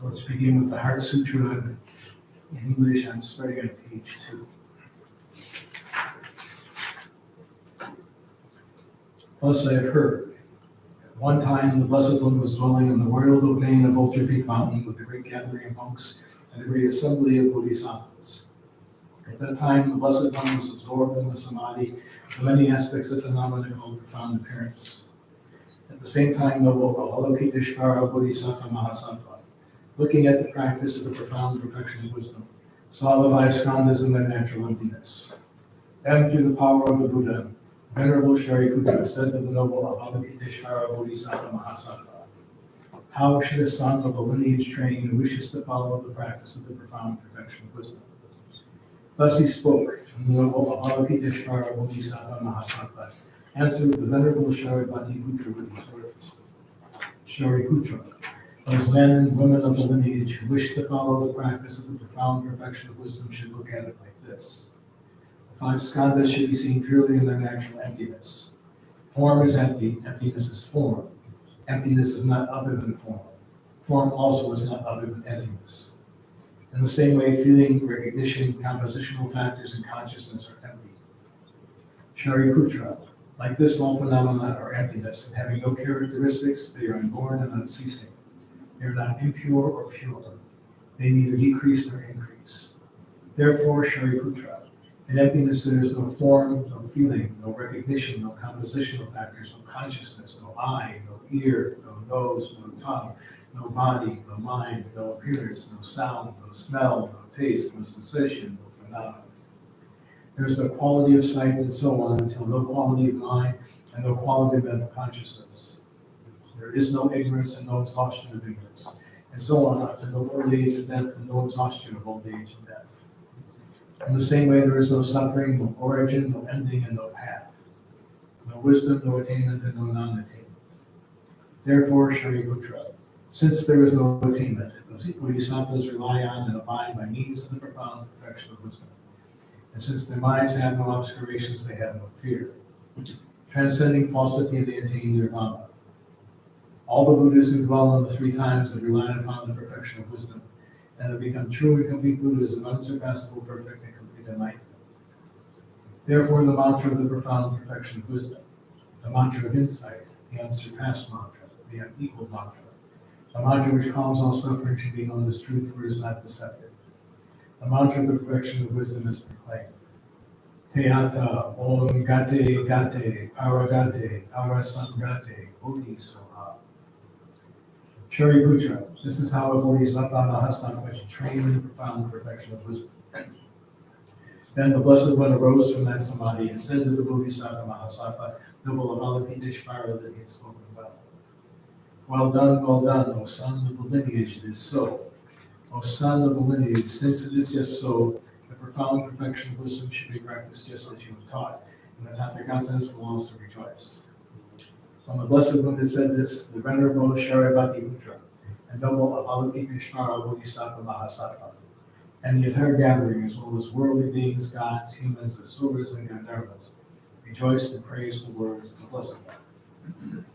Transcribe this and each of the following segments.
So let's begin with the Heart Sutra in English. I'm starting on page 2. Thus I have heard. At one time, the Blessed One was dwelling in the royal domain of Ultra Peak Mountain with a great gathering of monks and a great assembly of bodhisattvas. At that time, the Blessed One was absorbed in the samadhi of the many aspects of phenomena called profound appearance. At the same time, noble Avalokiteshvara Bodhisattva Mahasattva, looking at the practice of the profound perfection of wisdom, saw the 5 skandhas in their natural emptiness. Then, through the power of the Buddha, Venerable Shariputra said to the noble Avalokiteshvara Bodhisattva Mahasattva, how should a son of a lineage trained who wishes to follow the practice of the profound perfection of wisdom? Thus he spoke, and the noble Avalokiteshvara Bodhisattva Mahasattva answered the Venerable Shariputra with these words. Shariputra, those men and women of the lineage who wish to follow the practice of the profound perfection of wisdom should look at it like this. The 5 skandhas should be seen purely in their natural emptiness. Form is empty, emptiness is form. Emptiness is not other than form. Form also is not other than emptiness. In the same way, feeling, recognition, compositional factors, and consciousness are empty. Shariputra, like this, all phenomena are emptiness, and having no characteristics, they are unborn and unceasing. They are not impure or pure. They neither decrease nor increase. Therefore, Shariputra, in emptiness there is no form, no feeling, no recognition, no compositional factors, no consciousness, no eye, no ear, no nose, no tongue, no body, no mind, no appearance, no sound, no smell, no taste, no sensation, no phenomenon. There is no quality of sight and so on until no quality of mind and no quality of mental consciousness. There is no ignorance and no exhaustion of ignorance, and so on until no old age of death and no exhaustion of old age and death. In the same way, there is no suffering, no origin, no ending, and no path. No wisdom, no attainment, and no non-attainment. Therefore, Shariputra, since there is no attainment, those bodhisattvas rely on and abide by means of the profound perfection of wisdom. And since their minds have no obscurations, they have no fear. Transcending falsity, they attain nirvana. All the Buddhas who dwell on the 3 times have relied upon the perfection of wisdom, and have become true and complete Buddhas of unsurpassable, perfect, and complete enlightenment. Therefore, the mantra of the profound perfection of wisdom, the mantra of insight, the unsurpassed mantra, the unequaled mantra, the mantra which calms all suffering should be known as truth, for it is not deceptive. The mantra of the perfection of wisdom is proclaimed. Teata om gate gate paragate parasamgate bodhi soha. Shariputra, this is how a bodhisattva mahasattva should train in the profound perfection of wisdom. Then the Blessed One arose from that samadhi and said to the bodhisattva mahasattva, noble Avalokiteshvara, that he had spoken well. Well done, O son of the lineage, it is so. O son of the lineage, since it is just so, the profound perfection of wisdom should be practiced just as you have taught, and the Tathagatas will also rejoice. When the Blessed One had said this, the Venerable Shariputra and noble Avalokiteshvara Bodhisattva Mahasattva, and the entire gathering, as well as worldly beings, gods, humans, asuras, and Gandharvas, rejoiced and praised the words of the Blessed One.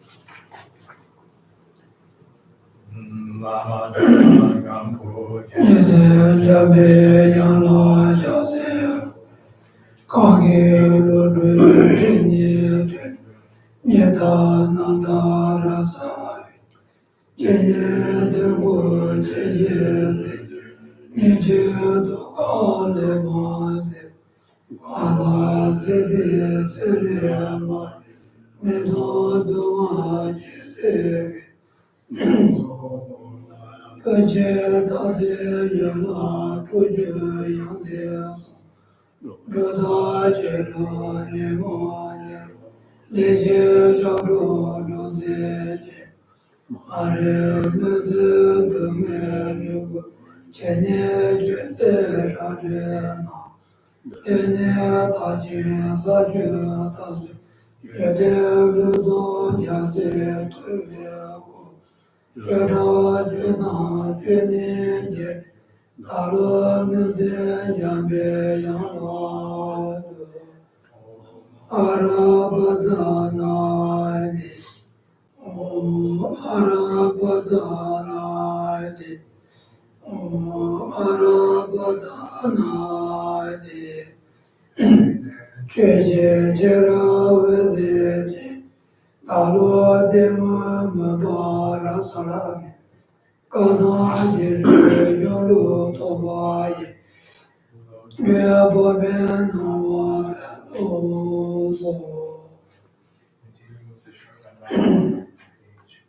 with the short on page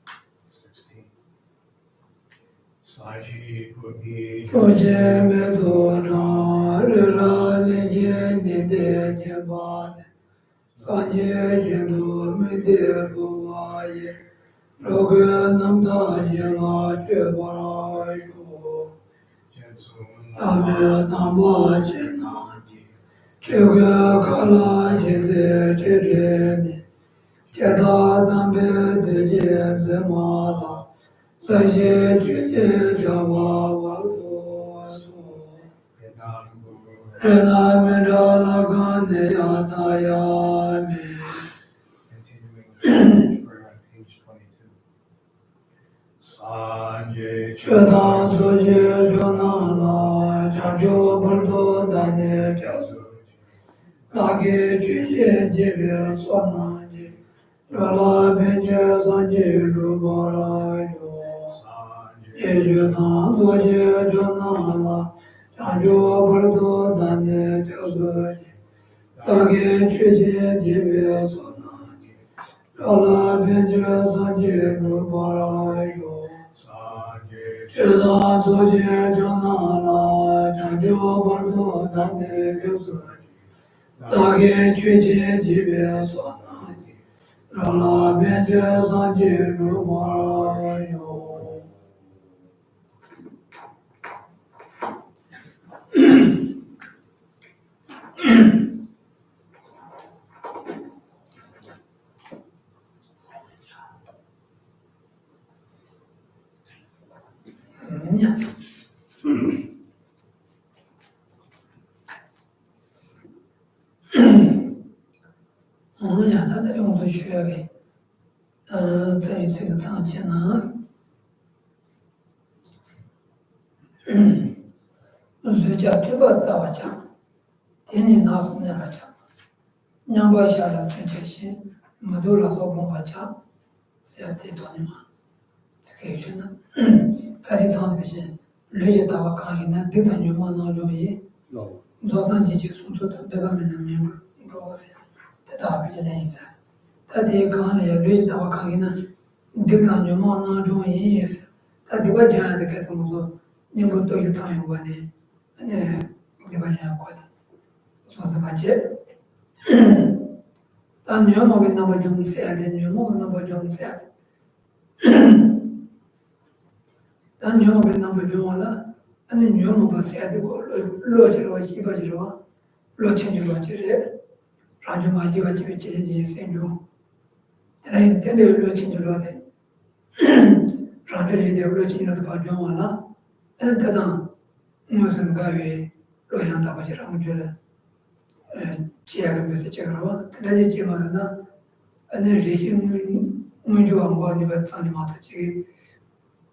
16. Saji Buddhi Continuing with the prayer on page 22. Sanjay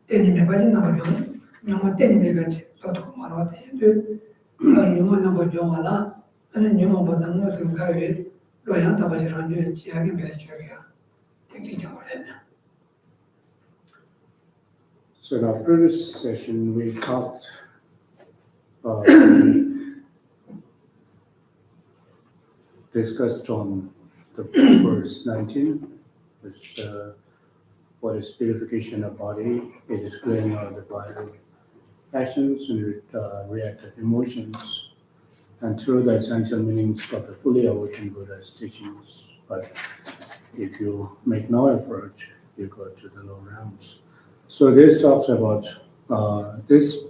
때문에 빠진 나가죠. 영화 때문에 같이 저도 말하는데 영화 나가 좋아라. 아니 영화보다 무슨 가위 로양다 가지고 이제 지하게 배주야. 되게 정말이네. So in our previous session, we talked, discussed on the verse 19, which what is purification of body, it is clearing out the vital passions and reactive emotions, and through the essential meanings of the fully awakened Buddha's teachings. But if you make no effort, you go to the low realms. So this talks about this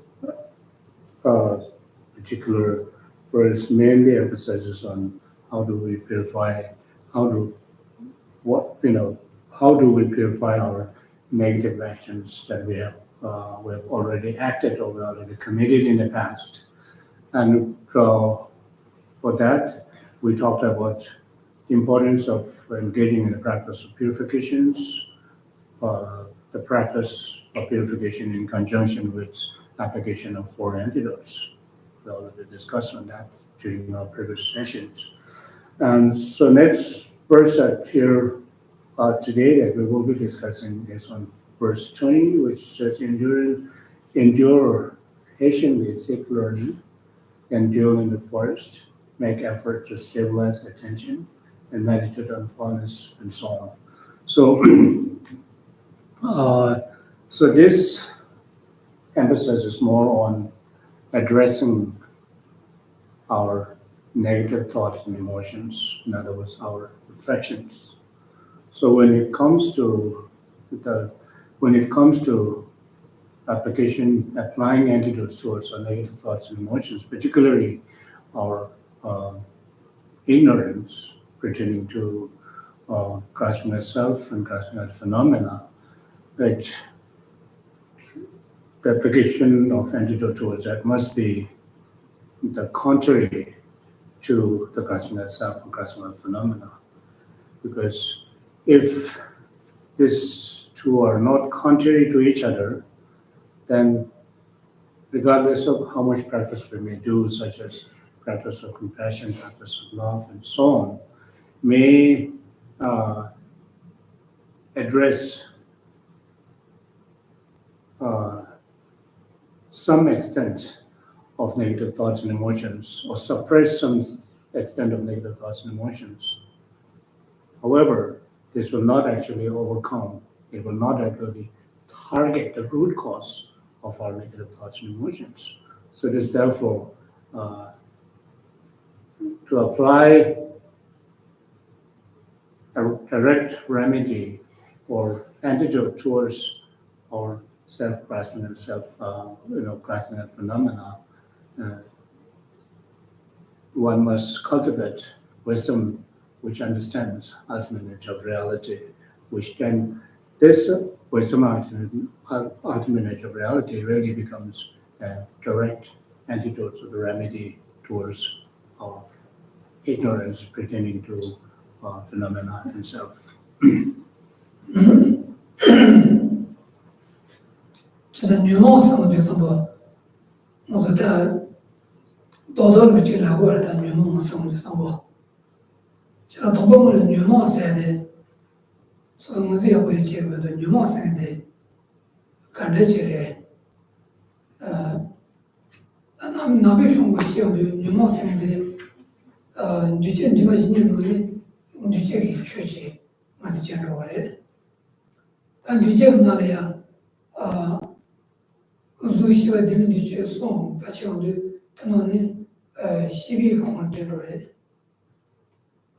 particular verse mainly emphasizes on how do we purify, how do we purify our negative actions that we have already acted or we already committed in the past, and for that we talked about the importance of engaging in the practice of purifications. The practice of purification in conjunction with application of four antidotes. We already discussed on that during our previous sessions. And so next verse that here today that we will be discussing is on verse 20, which says, endure patiently, seek learning, endure in the forest, make effort to stabilize attention, and meditate on fullness and so on. So this emphasizes more on addressing our negative thoughts and emotions, in other words, our affections. So when it comes to applying antidotes towards our negative thoughts and emotions, particularly our ignorance pertaining to grasping at self and grasping at phenomena, that the application of antidote towards that must be the contrary to the grasping at self and grasping at phenomena. Because if these two are not contrary to each other, then regardless of how much practice we may do, such as practice of compassion, practice of love, and so on, may address some extent of negative thoughts and emotions, or suppress some extent of negative thoughts and emotions. However, this will not actually overcome, it will not actually target the root cause of our negative thoughts and emotions. So it is therefore to apply a direct remedy or antidote towards our self-grasping and grasping at phenomena, one must cultivate wisdom which understands ultimate nature of reality, which then this wisdom ultimate nature of reality really becomes a direct antidote or the remedy towards our ignorance pertaining to phenomena and self. 这个女貌生就是说，我说的多多的去来过的女貌生的生活，像同胞们女貌生的，所以我们这回结果的女貌生的，感觉起来，那边生活需要的女貌生的，女性你们一年内女性给学习，我是见着我的，但女性那里呀，如希望他们的去送，把强的他们的西北空的着嘞，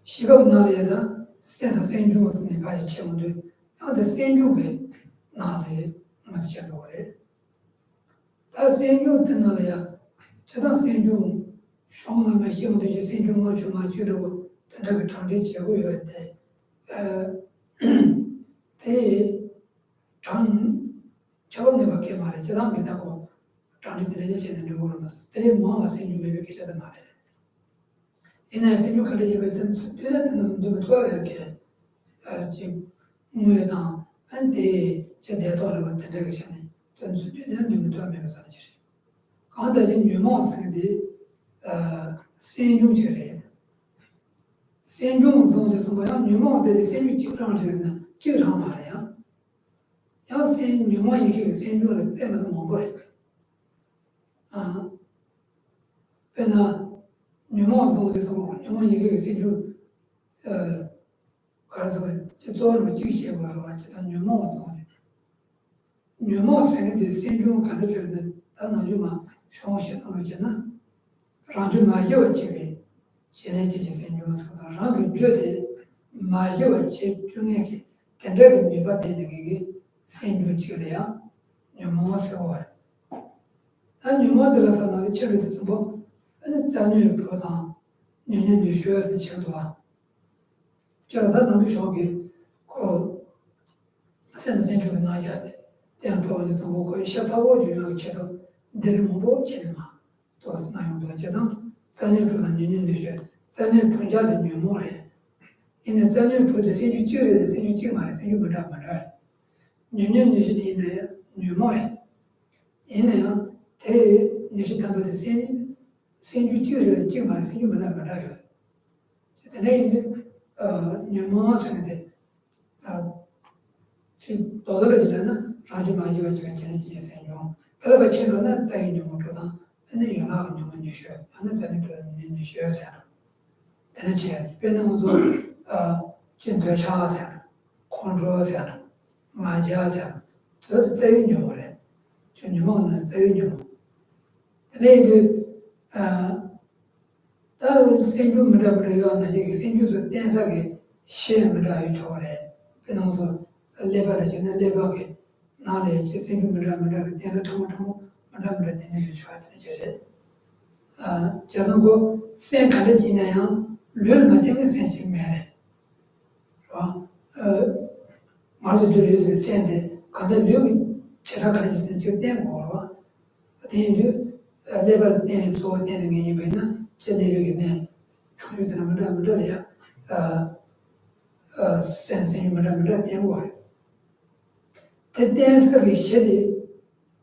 西北那里的现在三中是那个强的，然后在三中的那里我是见着嘞，但三中在那里呀，这趟三中上那么强的去三中我就嘛觉得我在那个场地结果有的，在长。처음 내가 그 말에 저당 기다고 장리 들려져 있는 거 모르면 되게 뭐가 생기면 이렇게 되다 말이야. 이내 생각 가지고 있던 되는 좀 도와야 게 지금 뭐나 안돼 저 대도를 같은 데가 전에 真是今年你们专门的算起。刚才的女貌生的三种起来，三种是就是我要女貌的三种就上来呢，就上马了呀。要是女貌一个三种的，别么子忙不来啊。别那女貌是就是我女貌一个三种可是就做了这些个了，就当女貌是的。女貌生的三种看着觉得，他那就嘛上学当中讲呢，让就嘛有几个。现在这些三种是的，让个觉得嘛有些中间个，跟这个女把的那个三种起来呀，女貌是我的，那女貌的了，他那个起来的什么，咱女主当，女学生挺多啊，叫他能少给，现在三种拿下的，这样做就是我可以小草我就要切到，这是我不切的嘛，都是那样多，就当咱女主的女学。咱那中家的女模人，因为咱那住的先去旧的，先去旧嘛的，先去不着。女是的那女模人，因为啊，他你是他们的先去旧的旧嘛的，先去不着哟。就那因为女模生的去到了这来呢，然后就把就进了这些三种，后来把签了呢，再有女模住当，那有那个女学，那咱那个女学噻了。在那前，别那么多进对茶噻，矿主噻，马家噻，这再有牛嘞，就牛毛呢，再有牛毛。那个但先就没得要那些个先就是电视给写没得有抄嘞，别那么多礼拜的现在礼拜给拿来就先就没得个电视通没得电视有抄的就是，加上我先看的今年样。绿了嘛，电个三千买的，是吧？马上这里这个线的，刚才绿其他可能就电过了吧？电就那边电做电那个一般呢，这里边呢，出去的么这里呀，三千么这电过了，这电是个写的，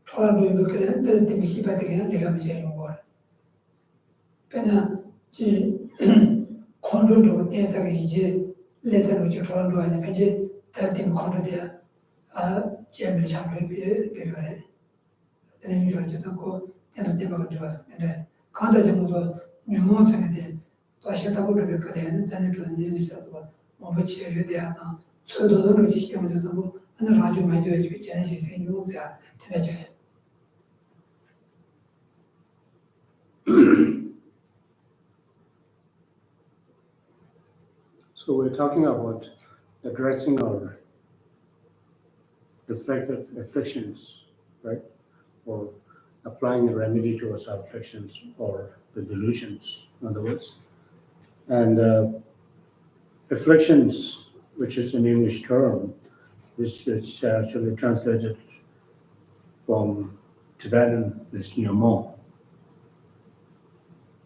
除了这个可能这对不起把这个那个没先用过了，本来就。矿主这个电视个以及来这个就出来的，并且在定矿主的见面相对别个来，等于说就是个电脑电脑这个是对的。刚才就说女模生的，到现在我这边可能咱那主任你说是吧？我们企业有点啊，最多的东西希望就是我那上就买就现在就是用这样现在这样。So we're talking about addressing our defective afflictions, right? Or applying a remedy towards our afflictions or the delusions, in other words. And afflictions, which is an English term, is it's actually translated from Tibetan as nyamo,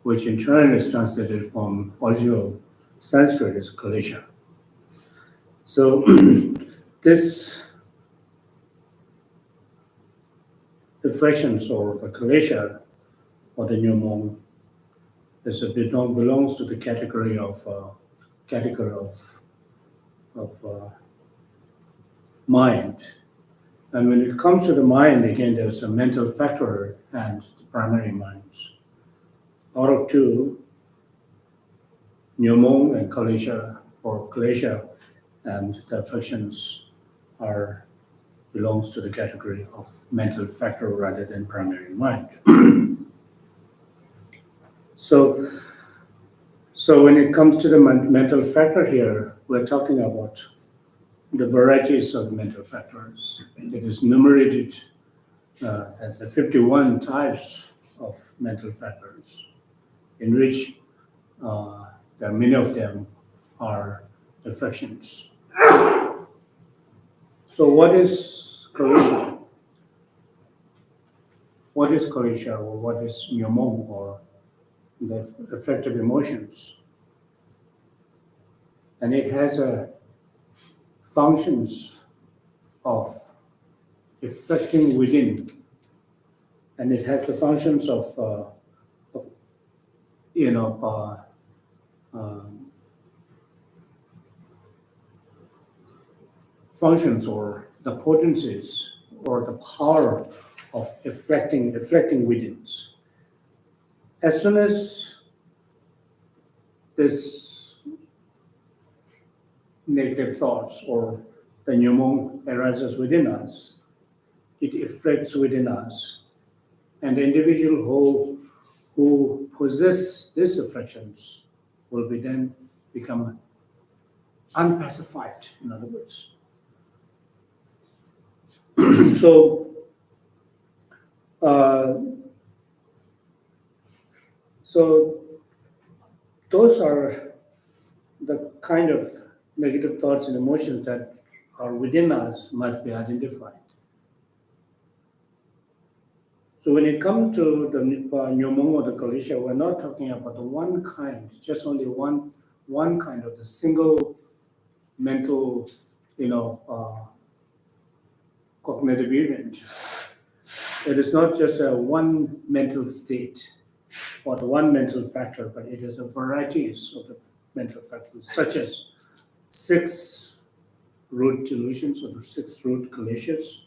which in turn is translated from original Sanskrit as klesha. So this afflictions or the klesha or the nyamo is belongs to the category of mind. And when it comes to the mind, again, there's a mental factor and the primary minds. Out of two, Nyomong and Kalesha, or Klesha, and the afflictions belongs to the category of mental factor rather than primary mind. So when it comes to the mental factor here, we're talking about the varieties of mental factors. It is enumerated as the 51 types of mental factors, in which there are many of them are afflictions. So what is Kalesha? What is Kalesha, or what is Nyomong, or the affective emotions? And it has functions of affecting within, and it has the functions of you know, functions or the potencies or the power of affecting within. As soon as this negative thoughts or the pneumo arises within us, it affects within us, and the individual who possess these affections will be then become unpacified, in other words. So, so those are the kind of negative thoughts and emotions that are within us must be identified. So when it comes to the Nyomong or the Kalisha, we're not talking about the one kind, just only one kind of the single mental, cognitive event. It is not just a one mental state or the one mental factor, but it is a varieties of the mental factors, such as 6 root delusions or the 6 root Kalishas,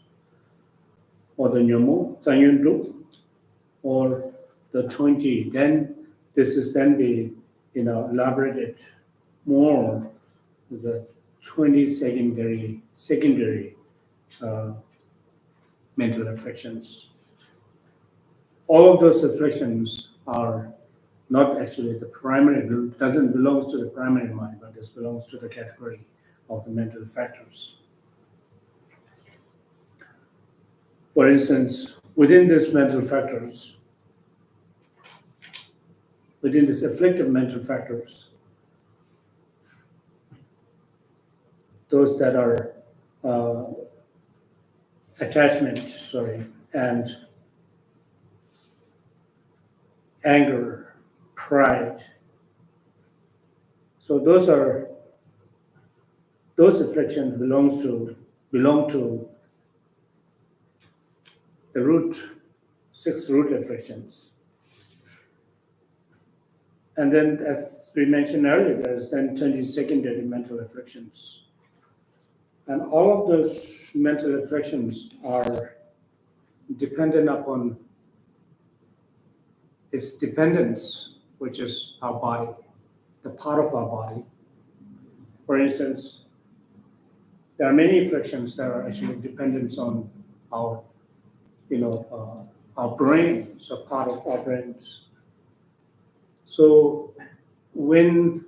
or the Nyomo, Zanyundru, or the 20. Then this is then be elaborated more, the 20 secondary mental affections. All of those affections are not actually the primary, doesn't belong to the primary mind, but this belongs to the category of the mental factors. For instance, within these mental factors, within these afflictive mental factors, those that are attachment, and anger, pride. So those afflictions belong to the 6 root afflictions. And then, as we mentioned earlier, there's then 20 secondary mental afflictions. And all of those mental afflictions are dependent upon its dependence, which is our body, the part of our body. For instance, there are many afflictions that are actually dependent on our, our brain, so part of our brains. So when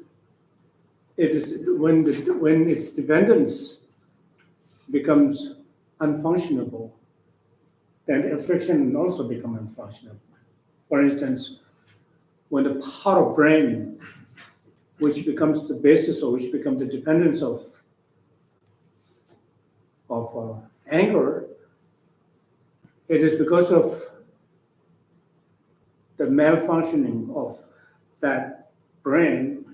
its dependence becomes unfunctionable, then the affliction also becomes unfunctionable. For instance, when the part of brain which becomes the basis or which becomes the dependence of anger, it is because of the malfunctioning of that brain,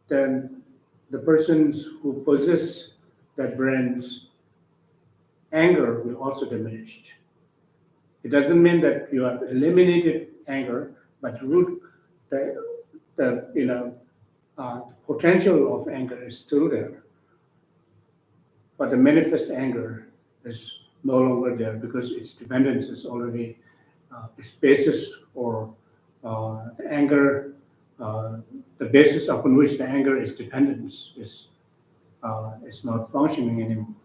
then the persons who possess that brain's anger will also diminish. It doesn't mean that you have eliminated anger, but the potential of anger is still there. But the manifest anger is no longer there because its dependence is already, its basis or the anger, the basis upon which the anger is dependence is not functioning anymore.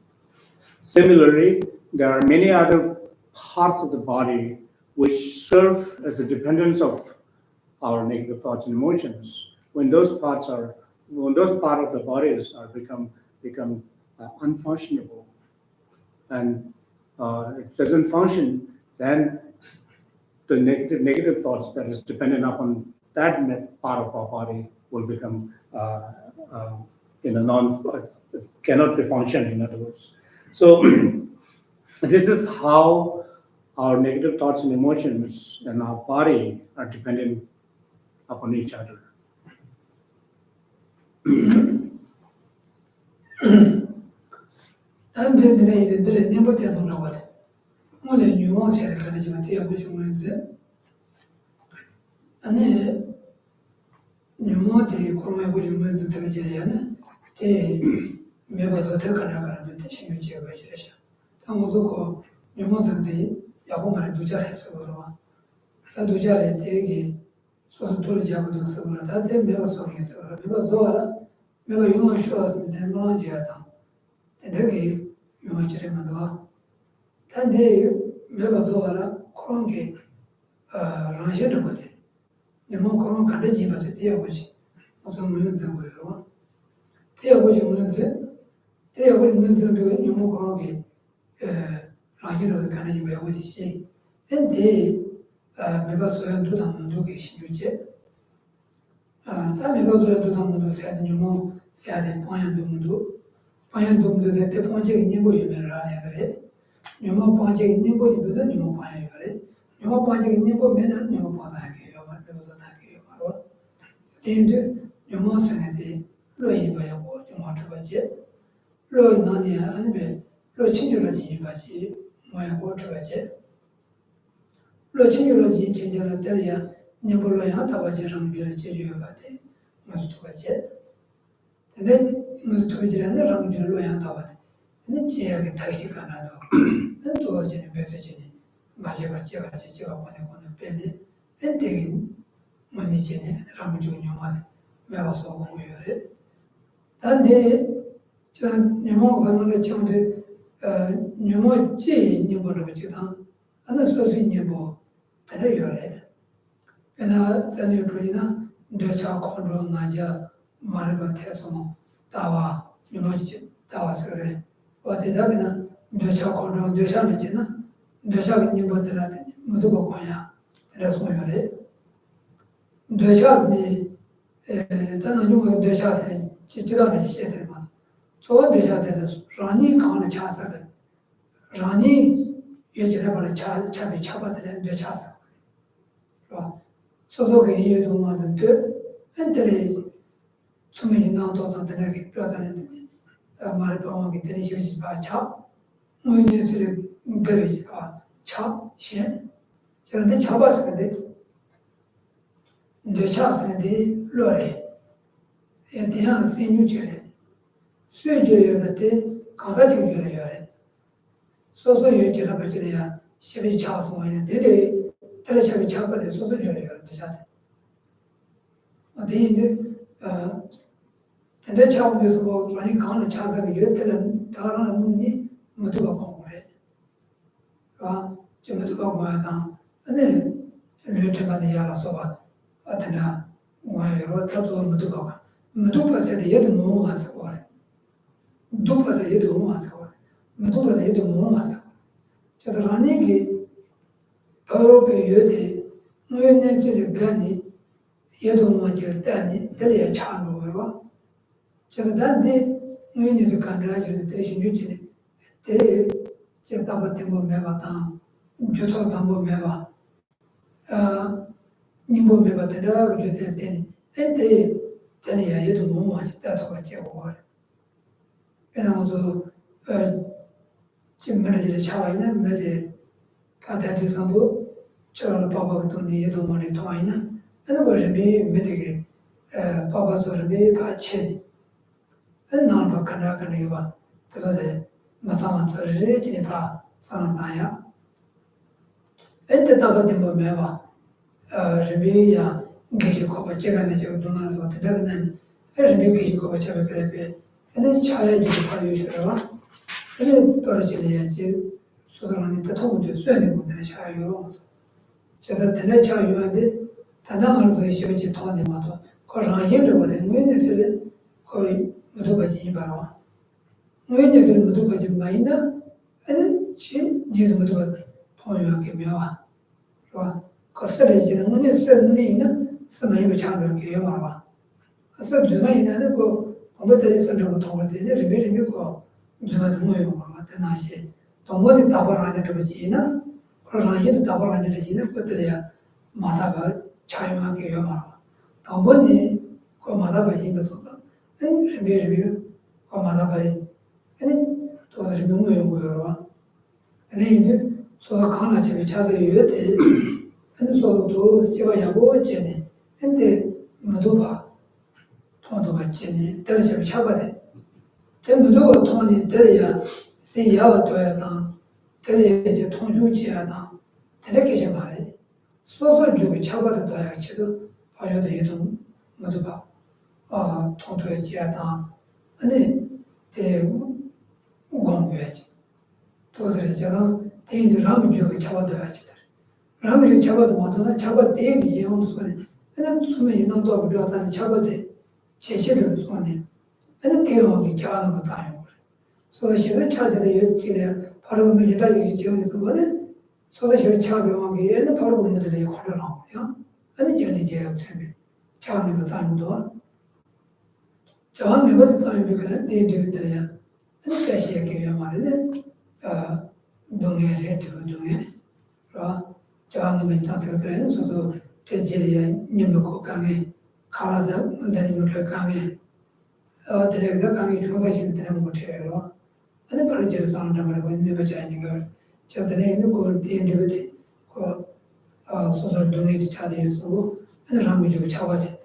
Similarly, there are many other parts of the body which serve as a dependence of our negative thoughts and emotions. When those part of the bodies are become unfunctionable and it doesn't function, then the negative thoughts that is dependent upon that part of our body will become cannot be functioning, in other words. So this is how our negative thoughts and emotions and our body are dependent upon each other. 안 되네 이들이 내버려둬 놓아. 뭐래 뉴먼스에 가지고 대하고 주문인데 아니 뉴먼데 그러고 주문인데 들으지야는 대 매버서 들어가는데 신규지가 이래서 아무도 그 뉴먼스인데 야보만 누자했어 그러와 다 누자래 되게 소소 돌지하고도 쓰고 다들 매버서 해서 매버서 알아 매버 유먼 쇼스인데 뭐라지야다 되게 유먼지를 만들어 근데 매버서 알아 그런 게 라시는 거지 내가 그런 간대지 봐도 되어보지 무슨 문제인 거예요 되어보지 문제 되어보지 문제는 너무 그런 게 라시는 간대지 봐보지 시 근데 매버서야 두담도 계시죠 다 매버서야 두담도 세는 뭐 세야된 방향도 때 번째 있는 거 유명을 하냐 그래 녀모 번째 있는 거 이거도 녀모 방향이 그래 녀모 번째 있는 거 맨날 녀모 방향이 매버서 나게 바로 근데 녀모 생한테 로이 봐야고 녀모 쳐봐지 로이 나니야 아니면 로 친구라지 봐지 뭐야 고 쳐봐지 로 친구라지 진짜로 때려야 녀모로야 타봐지랑 줄에 제주가 봐대 무슨 쳐봐지 근데 무슨 쳐봐지라는 랑 줄로야 타봐대 근데 제약이 다시가 나도 또 어제는 메시지니 마지막 제가 보내고는 빼네 근데 많이 전에 랑 중요한 매워서 오고 요래 근데 저 녀모 관계를 지금도 녀모지 녀모로 지금 안 소수니 뭐 달려요래 그러나 저는 그러나 내가 코로 나자 말을 해서 다와 녀모지 다와서 그래 어디다가나 내가 코로 내가 지나 내가 있는 분들한테 모두 거야 그래서 뭐래 내가니 다른 용어 내가는 지지가는 시대들만 저 내가는 라니 강의 차사가 라니 예전에 말에 차비 차바들은 내차서 소속의 이해도 많은데 엔터리 수면이 나도던 데게 뼈다는 말을 병하기 때문에 집에서 봐차 뭐이들이 거기서 봐차 신 저런데 잡아서 근데 뇌차스인데 로레 대한 생유절에 수요절에 때 강사직 줄여야 소소 유지라 버지야 시비 차서 있는데 teleşebi çarpıda sosu görüyor dışarıda. O değil tende çarpıda bu rani kanı çarpıda görüyor telem dağına muni mutuka konuşuyor. Ve mutuka konuşan ne lütfen de yara soba atına muayyer tabzo mutuka mutuka sede yedi muğaz var. Mutuka sede yedi muğaz var. Mutuka sede yedi muğaz var. Çadrani ki Europe yöde mühendisleri gani yedomancı tane deliye çağırıyor var. Çadradan de mühendislik kanalları treşin yüzüne de çatabatem bu mevatan juto zambo meva nimbo meva tera juto teni ente deliye yedomancı tatobace var. Benamozo 지금까지 차와이는 매대 가다도 상부 저런 바바가 돈이 예도만에 통하이나 어느 것이 매대게 바바서를 같이 나는 바카나가네 봐 그래서 마사만서를 지내봐 사나나야 엔데 답은 뭐 매봐 리비야 게시 거봐 제가 내가 돈을 좀 드려가는 리비 게시 거봐 제가 그래 근데 차에 지금 봐요 근데 떨어지려야지 소설하는 데 통도 써야 되는 분들의 차이로 제가 내가 차이요한데 다나말도 시험지 통하는 것도 그런 얘기를 하는 거예요. 거의 모두 가지 봐라. 뭐예요? 모두 가지 마이나 아니 지 이제 모두 통하게 매와. 그 거스레지는 문에 쓰는 이나 스마이를 참여하게 해 봐라. 그래서 주마이나는 그 아무데서 쓰는 거 통할 때는 리베리미 거 주마는 뭐예요? 나시 동원이 답을 되지나 그러나이도 답을 되지나 그들이야 마다가 차용하게 요마라 동원이 그 마다가 이거서 리베리미 그 마다가 아니 소다시 너무 연구해라. 근데 이제 소다 하나 집에 찾아 요때 근데 소도 집에 야고 전에 근데 모두 봐. 통도가 전에 때려 집에 잡아야 전부도 통이 때려야 내 야가 돼야 때려야 이제 통주지야다. 이렇게 좀 말해. 소소 주고 잡아도 돼야 지도 봐야 돼도 모두 봐. 통도에 지야다. 근데 대 공부해야지. 도저히 제가 대인들 라면 주고 잡아둬야지. 라면을 잡아도 못하나 잡아 대기 예언 손에. 그냥 수면이 나도 그러다니 잡아대. 제시들 손에. 그냥 대응하기 잘하는 것도 아니고. 소다시를 찾아서 여기에 바로 보면 여다지 지원해서 뭐네. 소다시를 차병하기 얘는 바로 보면 되게 걸어나오고요. 아니 전에 제가 처음에 차하는 것도 아니고도 저한 몇번 사용이 그래 대인들이야. 아니 다시 얘기해 말이네. 동해를 해도 동해. 저항하면 다들 그래. 저도 대지리에 님고 강에 가라서 문제님을 강에 드래그가 강에 죽어가시는 데는 못해요. 아니 바로 저 사람들 말고 있는 거 아니고 저들에 있는 걸 대인들이 소설 동해 차대에서 아니 라무지고 잡아야 돼.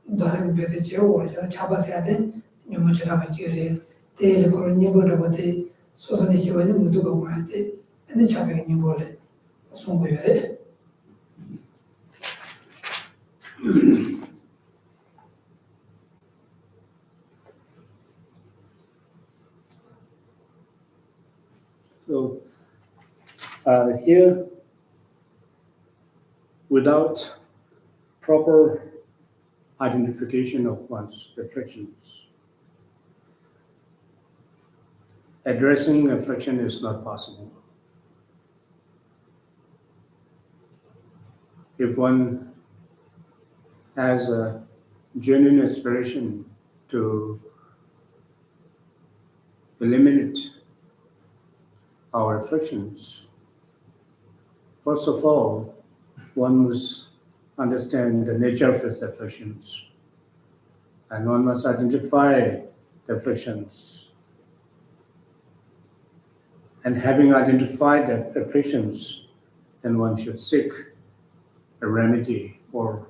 너는 배도 지고 잡아서 해야 돼. 님을 잡아야 돼. 대일 그런 님을 보대 소설이 지원은 모두가 뭐야 돼. 아니 잡아야 님 볼래. 송구열에 So here, without proper identification of one's afflictions, addressing affliction is not possible. If one has a genuine aspiration to eliminate our afflictions, first of all, one must understand the nature of his afflictions, and one must identify the afflictions. And having identified the afflictions, then one should seek a remedy or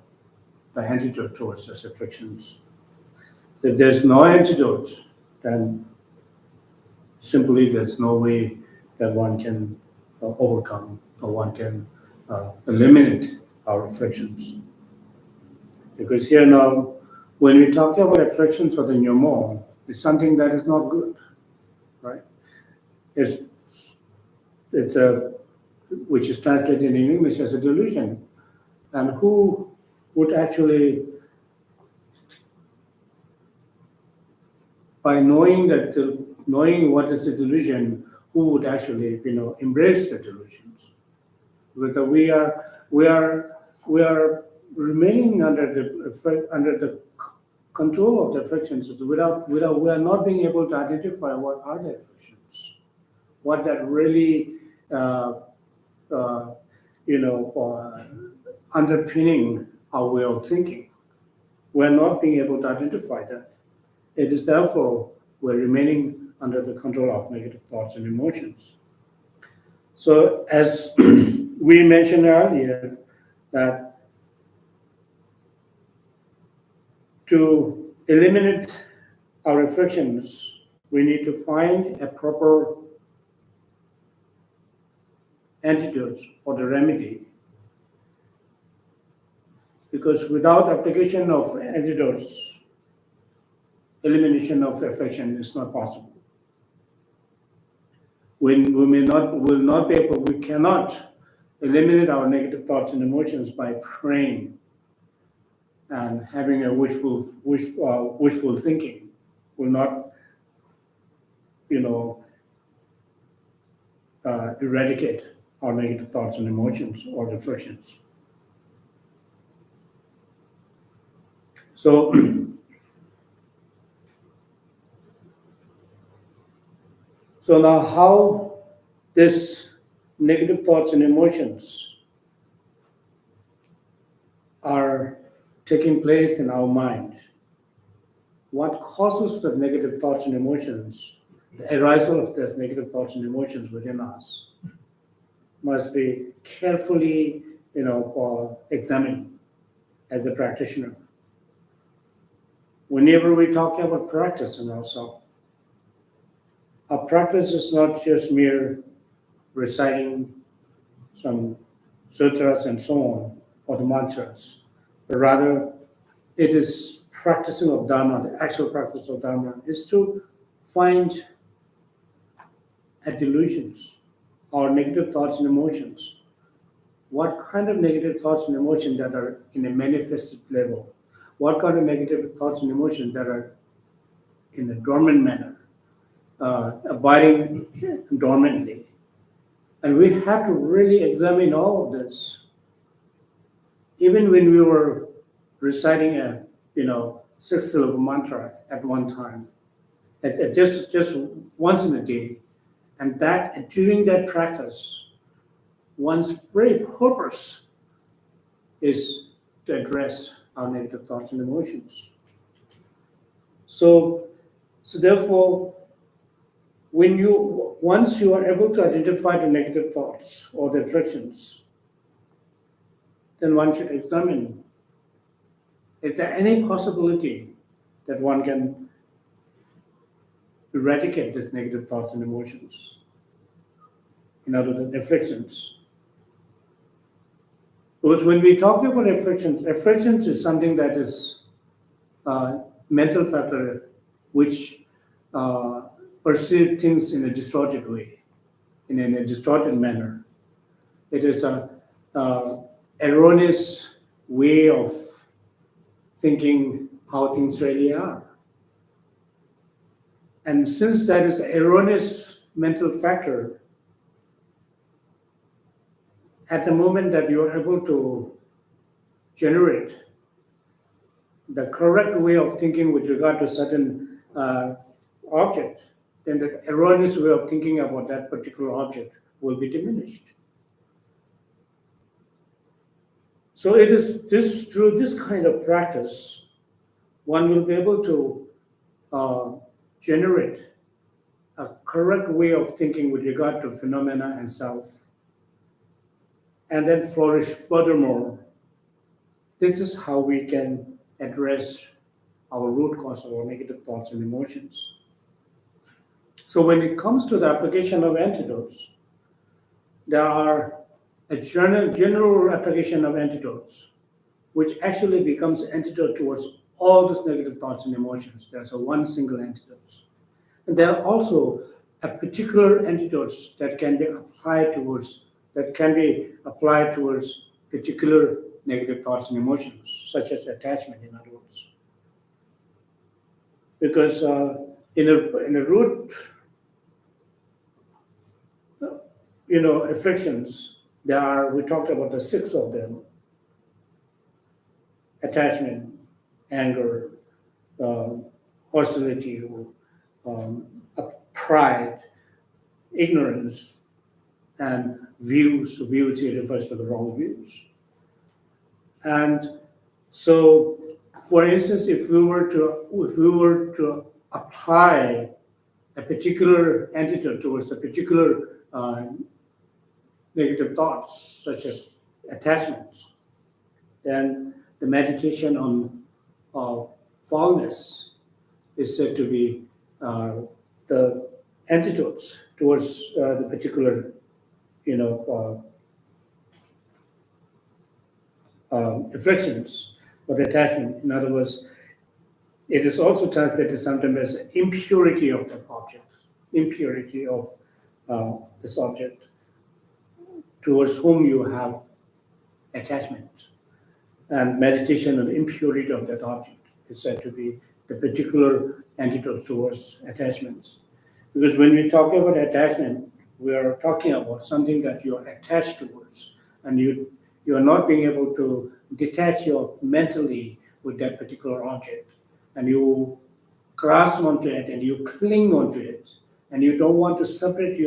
the antidote towards those afflictions. So if there's no antidote, then simply there's no way that one can overcome or one can eliminate our afflictions. Because here now, when we talk about afflictions or the pneumo, it's something that is not good, right? It's a, which is translated in English as a delusion. And who would actually, by knowing what is a delusion, who would actually, embrace the delusions? Whether we are remaining under the control of the afflictions without we are not being able to identify what are the afflictions, what that really underpinning our way of thinking. We're not being able to identify that. It is therefore we're remaining under the control of negative thoughts and emotions. So as we mentioned earlier, that to eliminate our afflictions, we need to find a proper antidote or the remedy. Because without application of antidotes, elimination of affliction is not possible. We cannot eliminate our negative thoughts and emotions by praying and having a wishful thinking. Will not, eradicate our negative thoughts and emotions or the afflictions. So now how this negative thoughts and emotions are taking place in our mind. What causes the negative thoughts and emotions the arisal of those negative thoughts and emotions within us must be carefully, examined as a practitioner. Whenever we talk about practicing also, our practice is not just mere reciting some sutras and so on, or the mantras, but rather it is practicing of Dharma, the actual practice of Dharma is to find delusions or negative thoughts and emotions. What kind of negative thoughts and emotions that are in a manifested level? What kind of negative thoughts and emotions that are in a dormant manner, abiding dormantly? And we have to really examine all of this. Even when we were reciting a, six-syllable mantra at one time, just once in a day, and that during that practice, one's very purpose is to address our negative thoughts and emotions. So therefore, once you are able to identify the negative thoughts or the attractions, then one should examine, is there any possibility that one can eradicate these negative thoughts and emotions? In other words, afflictions. Because when we talk about afflictions is something that is mental factor which perceive things in a distorted way, in a distorted manner. It is a erroneous way of thinking how things really are. And since that is an erroneous mental factor, at the moment that you are able to generate the correct way of thinking with regard to certain object, then the erroneous way of thinking about that particular object will be diminished. So it is this through this kind of practice, one will be able to generate a correct way of thinking with regard to phenomena and self, and then flourish furthermore. This is how we can address our root cause of our negative thoughts and emotions. So when it comes to the application of antidotes, there are a general application of antidotes, which actually becomes an antidote towards all these negative thoughts and emotions. There's a one single antidote. And there are also a particular antidotes that can be applied towards particular negative thoughts and emotions, such as attachment, in other words. Because in a root, afflictions, we talked about the six of them: attachment, anger, hostility, um, pride, ignorance, and views. Views here refers to the wrong views. And so, for instance, if we were to apply a particular antidote towards a particular negative thoughts, such as attachments, then the meditation on fallenness is said to be the antidotes towards the particular, afflictions or the attachment. In other words, it is also translated sometimes as impurity of the object, impurity of this object towards whom you have attachment. And meditation on the impurity of that object is said to be the particular antidote towards attachments. Because when we talk about attachment, we are talking about something that you are attached towards, and you are not being able to detach your mentally with that particular object, and you grasp onto it and you cling onto it, and you don't want to separate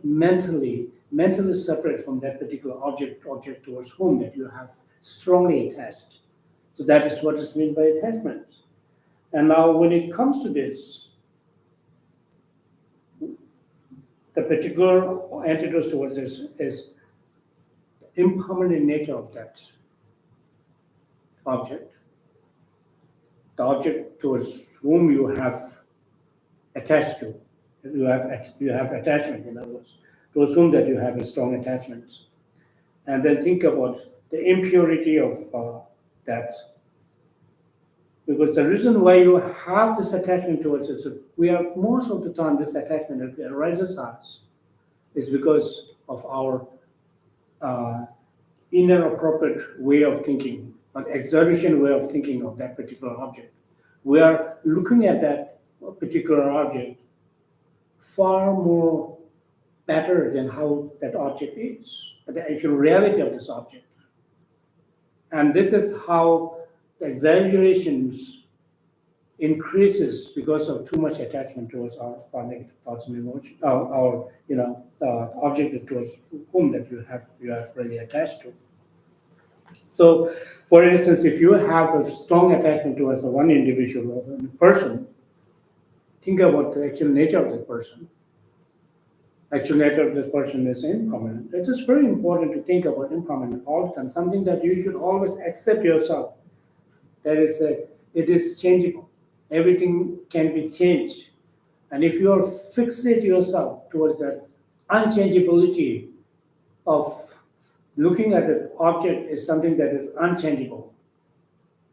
mentally separate from that particular object towards whom that you have strongly attached. So that is what is meant by attachment. And now when it comes to this, the particular antidote towards this is impermanent nature of that object. The object towards whom you have attached to, you have attachment, in other words, to assume that you have a strong attachment. And then think about the impurity of that. Because the reason why you have this attachment towards it, so we are most of the time this attachment that arises us is because of our inner appropriate way of thinking, but exaggeration way of thinking of that particular object. We are looking at that particular object far more better than how that object is, the actual reality of this object. And this is how the exaggerations increases because of too much attachment towards our negative thoughts and emotions, our object towards whom that you have really attached to. So, for instance, if you have a strong attachment towards one individual or a person, think about the actual nature of that person. Actual nature of this person is impermanent. It is very important to think about impermanent all the time, something that you should always accept yourself. That is, it is changeable. Everything can be changed. And if you are fixate yourself towards that unchangeability of looking at the object as something that is unchangeable,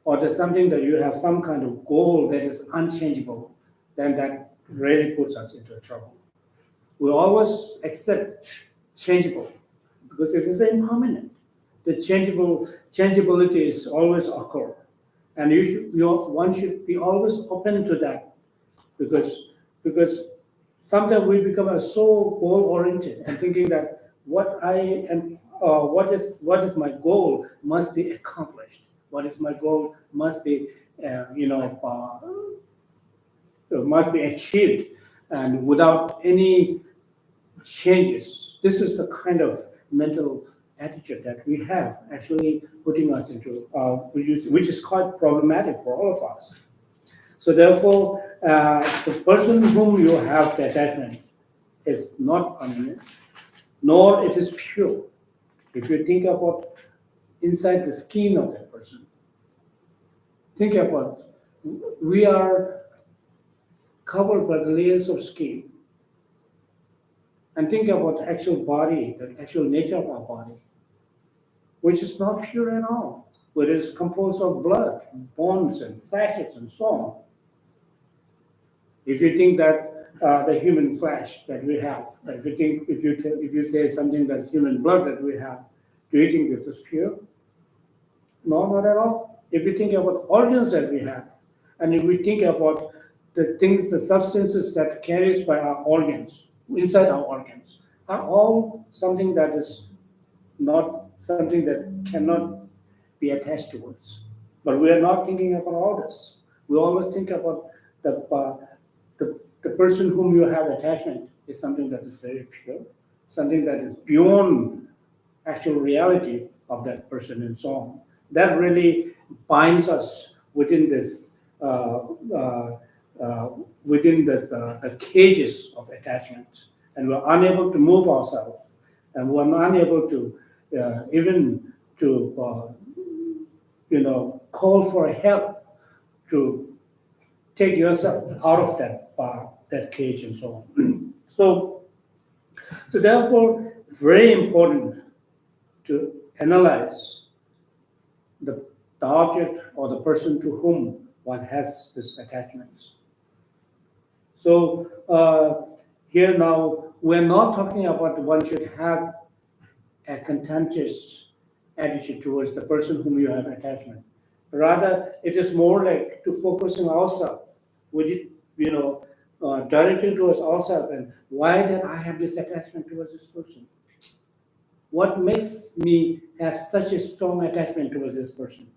or there's something that you have some kind of goal that is unchangeable, then that really puts us into trouble. We always accept changeable because it is impermanent. The changeability is always occur, and one should be always open to that because sometimes we become so goal oriented and thinking that what I am, what is my goal must be accomplished. What is my goal must be must be achieved, and without any changes. This is the kind of mental attitude that we have, actually putting us into, which is quite problematic for all of us. So therefore, the person whom you have the attachment is not permanent, nor it is pure. If you think about inside the skin of that person, think about, we are covered by the layers of skin. And think about the actual body, the actual nature of our body, which is not pure at all, but is composed of blood, bones, and fascias, and so on. If you think that the human flesh that we have, if you say something that's human blood that we have, do you think this is pure? No, not at all. If you think about organs that we have, and if we think about the things, the substances that carries by our organs, inside our organs, are all something that is not something that cannot be attached to us. But we are not thinking about all this. We always think about the person whom you have attachment is something that is very pure, something that is beyond actual reality of that person and so on. That really binds us within this the cages of attachment, and we're unable to move ourselves, and we're unable to even to call for help to take yourself out of that cage and so on. So therefore, it's very important to analyze the object or the person to whom one has this attachments. So here now, we're not talking about one should have a contemptuous attitude towards the person whom you have attachment. Rather, it is more like to focus on ourselves, with it, directing towards ourselves, and why did I have this attachment towards this person? What makes me have such a strong attachment towards this person?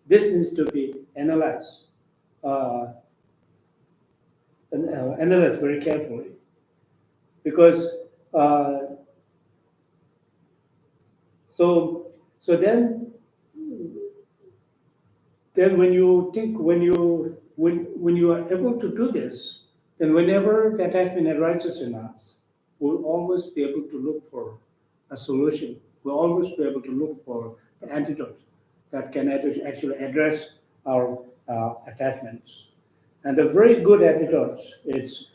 This needs to be analyzed. Analyze very carefully, because so then when you think, when you are able to do this, then whenever the attachment arises in us, we'll always be able to look for a solution. We'll always be able to look for the antidote that can actually address our attachments. And the very good antidotes it's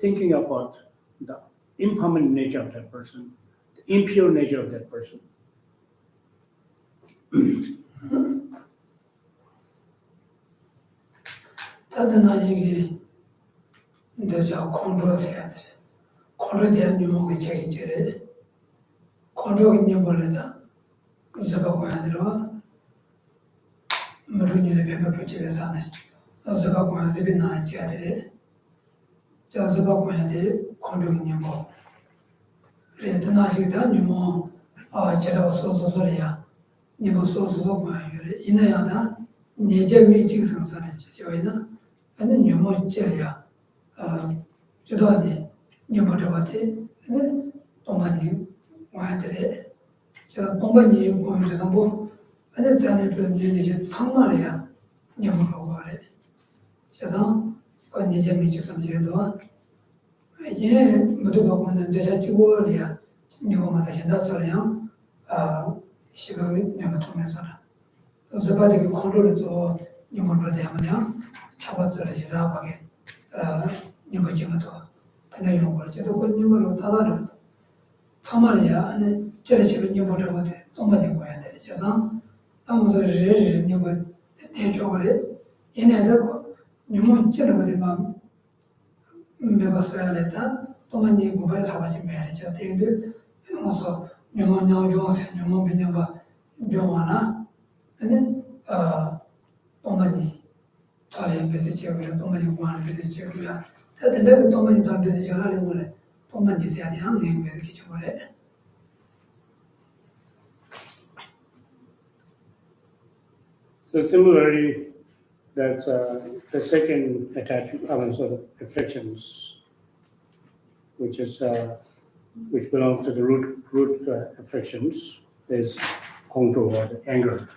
thinking about the impermanent nature of that person, the impure nature of that person. 다들 나중에 너저 컨트롤해야 돼. 컨트롤된 유목이 책임져래. 컨트롤이 뭐래다. 우스바고 하더라. 무슨일에 배워줄 집에서 하나. 우스바고 하는 집에 나한테 하더래. 저 우스바고 하는데 컨트롤이 뭐. 그래 나중에 유목 제가 소소소리야. 니뭐 소소소 뭐야. 이내야다. 내제 미직선 소리 저이나 아니 유목 제야. 저도 아니 유목들한테 근데 동반이 와야들에 저 동반이 보이는 뭐 아니 자네 좀 이제 상말이야 유목하고 그래 그래서 내제 미직선 저도 이제 모두 보고는 내가 찍어야 유목마다 현다 소리야 시간이 내가 통해서라 저바디 컨트롤을 또 유목을 대하면 차바들이 라바게 유목지마도 그냥 걸 저도 그 유목으로 다다르 참말이야 아니 저래집은 유목을 하는데 또 많이 거야 돼 그래서 아무도 유목 대적으로 얘네도 유목 저러거든 막 매봤어야 됐다 또 많이 고발 하지 말이야 저 때도 그래서 유목 나오죠 유목 그냥 봐 좋아나 근데 또 많이 다른 배지 지역에 또 많이 구하는 배지 지역이야. 근데 내가 또 많이 다른 배지 지역을 거래. 또 많이 있어야 돼. 한국에 이렇게 지고래. So similarly, that the second attachment, sort of affections, which belongs to the root affections, is control or anger.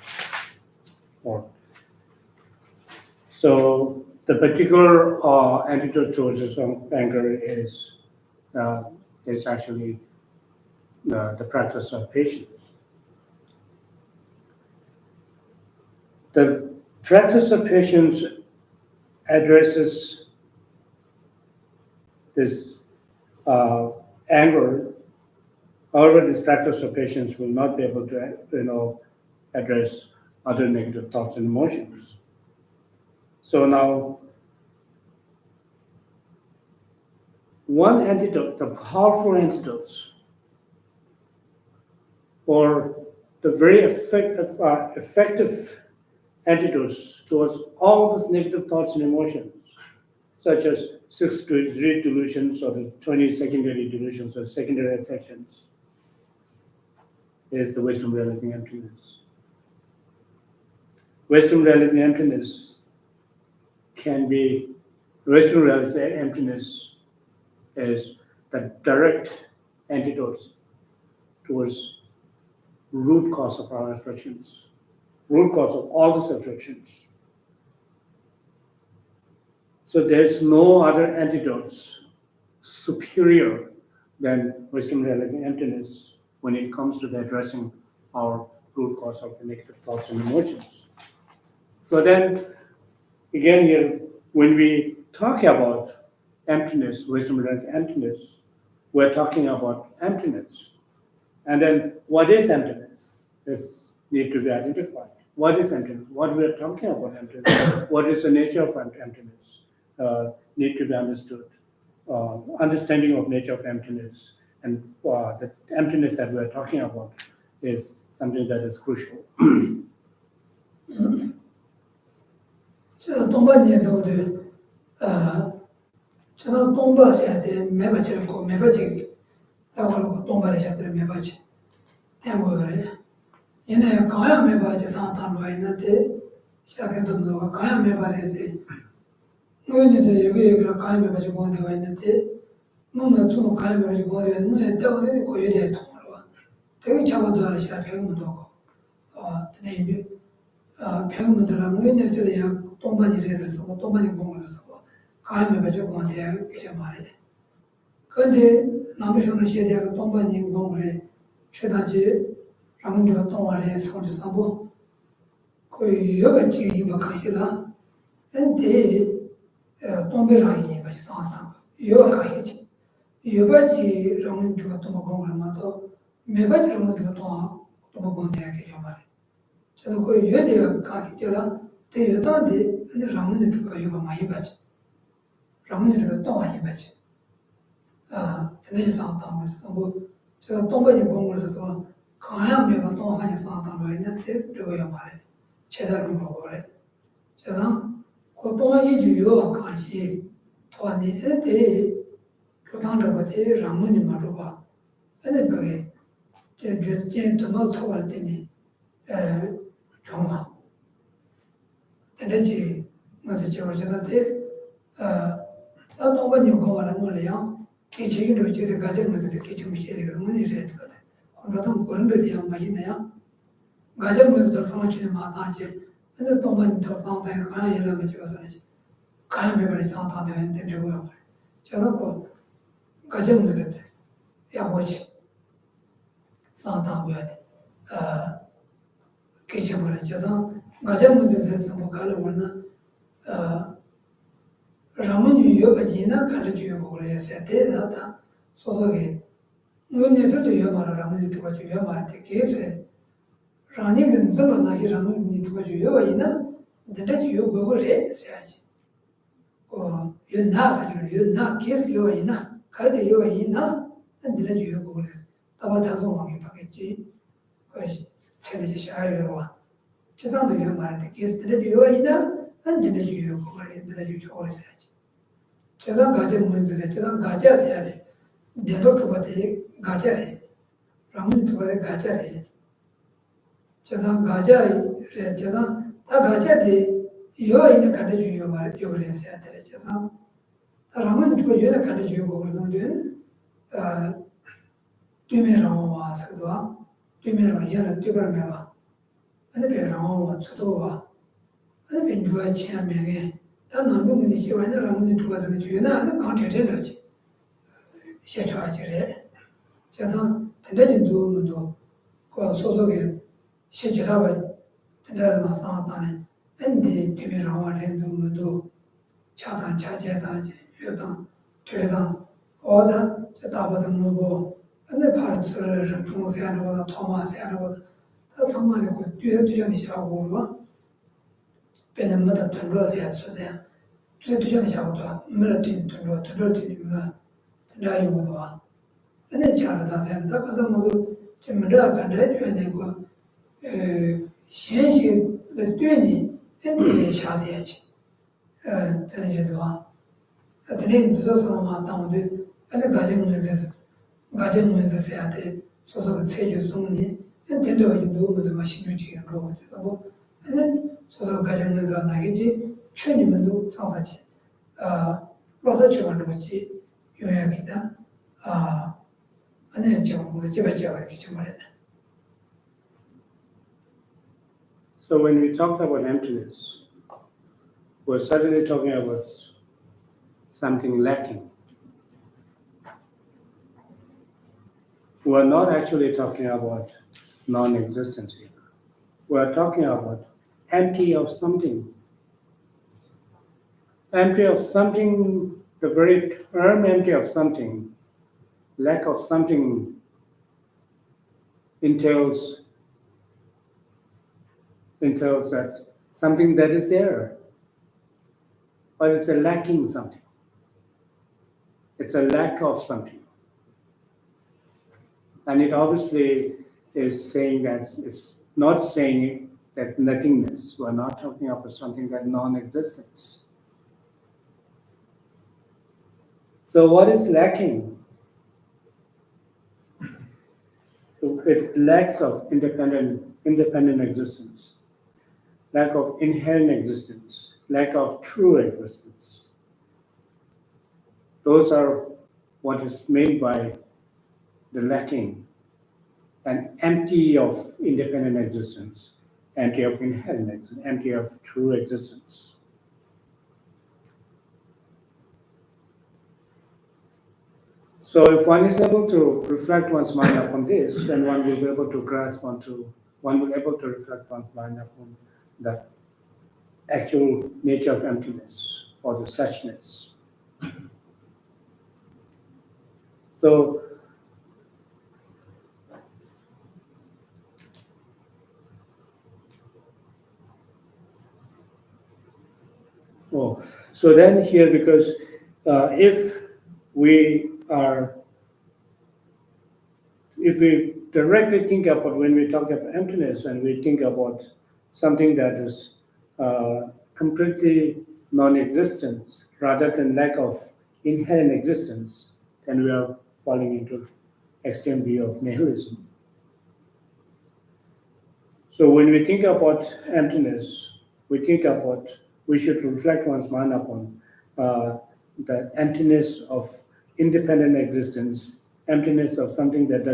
So the particular antidote towards anger is actually the practice of patience. The practice of patience addresses this anger. However, this practice of patience will not be able to, address other negative thoughts and emotions. So now, one antidote, the powerful antidotes, or the very effective antidotes towards all those negative thoughts and emotions, such as 6 delusions or the 20 secondary delusions or secondary affections, is the wisdom realizing emptiness. Wisdom realizing emptiness is the direct antidote towards root cause of our afflictions, root cause of all these afflictions. So there's no other antidotes superior than wisdom realizing emptiness when it comes to the addressing our root cause of the negative thoughts and emotions. So then, again here, when we talk about emptiness, wisdom realizing emptiness, we're talking about emptiness. And then what is emptiness? This needs to be identified. What is emptiness? What we are talking about emptiness? What is the nature of emptiness? Need to be understood. Understanding of nature of emptiness and the emptiness that we are talking about is something that is crucial. 저 동반에서도 저는 동반에서 매바치고 매바치 라고 동반에서 매바치 대고를 얘네 가야 매바치 상탄로 있는데 샤베도 뭐가 가야 매바에서 뭐인데 여기가 가야 매바치 보내고 있는데 뭐는 또 가야 매바치 보내고 뭐에 때문에 거기에 통으로 되게 잡아도 하는 시간 배우면 되고 근데 배우면들은 뭐인데 동반이 돼서 동반이 공부를 해서 가야 매바치 보내고 이제 말이야 근데 남부시는 시대가 동반인 공부를 최다지 랑주가 동화를 서울 사고 그 여가지 이마 가시라 근데 동배랑이 맞이 상하다 여가 가시지 여가지 랑주가 동화 공부를 마도 매가지 랑주가 동화 공부하게 요말 저는 그 여대가 가시더라 대여단데 근데 랑주가 여가 많이 받지 랑주가 동화 많이 받지 tenei sang tang mo so bo che tong ba yin gong le so ka ya me ba tong sa ni sang tang lo ne te de go ya ma le che da lu go le che da ko tong yi ju yo ka shi to ni e te ko tang de ba te ram ni ma ro ba ane ba ge che je je to ma so ba te ni chong ma tenei ji ma te che wo che da te 다 tong ba ni go ba la mo le ya 기지로 이제 가정에서 기지 무시해 되는 문이 있어야 되거든. 그러다 그런 데 대한 말이네요. 가정에서 상황치는 마다지. 근데 또 많이 더 상황에 가야 이러면 집어서지. 가야 매번에 상황 되는데 되고요. 제가 그 가정에서 야 뭐지? 상담해야 돼. 기지를 제가 가정에서 뭐 가려 원나 라문이 여바지나 가르치고 그래서 대다다 소속에 너네들도 여마라 라문이 누가 줘야 말한테 계세 라니는 zamana기 라문이 누가 줘야 이나 내가 요 그걸 해야지 연나서 연나 계속 요 이나 가도 요 이나 내가 요 그걸 다바 다송하게 받겠지 그 세례지 샤요로와 제단도 요 말한테 계속 내가 요 이나 내가 요 그걸 내가 요 저걸 해야지 제가 가정 문제에 제가 가져야 돼. 내가 두바데 가져야 돼. 라면 두바데 가져야 돼. 제가 가져야 제가 다 가져야 돼. 이거 있는 가져 주요 말 이거를 해야 돼. 제가 라면 두바데 가져 주요 그러는데 뒤면으로 와서도 뒤면으로 얘는 뒤걸면 봐. 근데 배로 와서도 와. 근데 benjuwa chiya menge, ta nambu ngini shiwa ina rangu ni tuwa zanga juyo na ina kaante tena chi, xe chwa jire. Chia zang, tenda jin duwa mundo, kwa soso ge, xe jiraba, tenda rima sanga tani, indi tumi rangwa rindu mundo, cha tang, cha jia tang, yu tang, tue tang, oda, cha taba tang nubo, ina pari tsura rindu siya nubo, toma siya nubo, ta tsangma ni ku tuya ni xa uwa, pena mada tunruwa siya tsudaya. Tuya ni xa uwa, mada tuni tunruwa tuni mada tunruwa yu uwa. Ane chara ta siya, ta kada mudu, cha mada kanda tuya ni ku, xian xie la tuya ni, ane xa diya chi, tani xa duwa. Tani tuzo sama ma ta mudu, ane gajang mudu siya te, soso ka tse ju sung ni, ane tendo wa jindu mudu ma xin ju chi kan ro mudu sabo, ane 소소 가정에서 나겠지 추님도 상사지 로서 주는 거지 요약이다 안에 좀 뭐지 제가 이렇게 좀 말해. So when we talk about emptiness, we're certainly talking about something lacking. We're not actually talking about non-existence here. We're talking about empty of something. Empty of something, the very term empty of something, lack of something entails that something that is there, but it's a lacking something. It's a lack of something. And it obviously is saying that it's not saying there's nothingness. We're not talking about something that non-existence. So what is lacking? It lacks of independent existence, lack of inherent existence, lack of true existence. Those are what is made by the lacking and empty of independent existence, empty of inherent existence, empty of true existence. So if one is able to reflect one's mind upon this, then one will be able to grasp onto, one will be able to reflect one's mind upon the actual nature of emptiness or the suchness. So so then here, because if we directly think about, when we talk about emptiness and we think about something that is completely non-existence rather than lack of inherent existence, then we are falling into extreme view of nihilism. So when we think about emptiness, we should reflect one's mind upon the emptiness of independent existence, emptiness of something that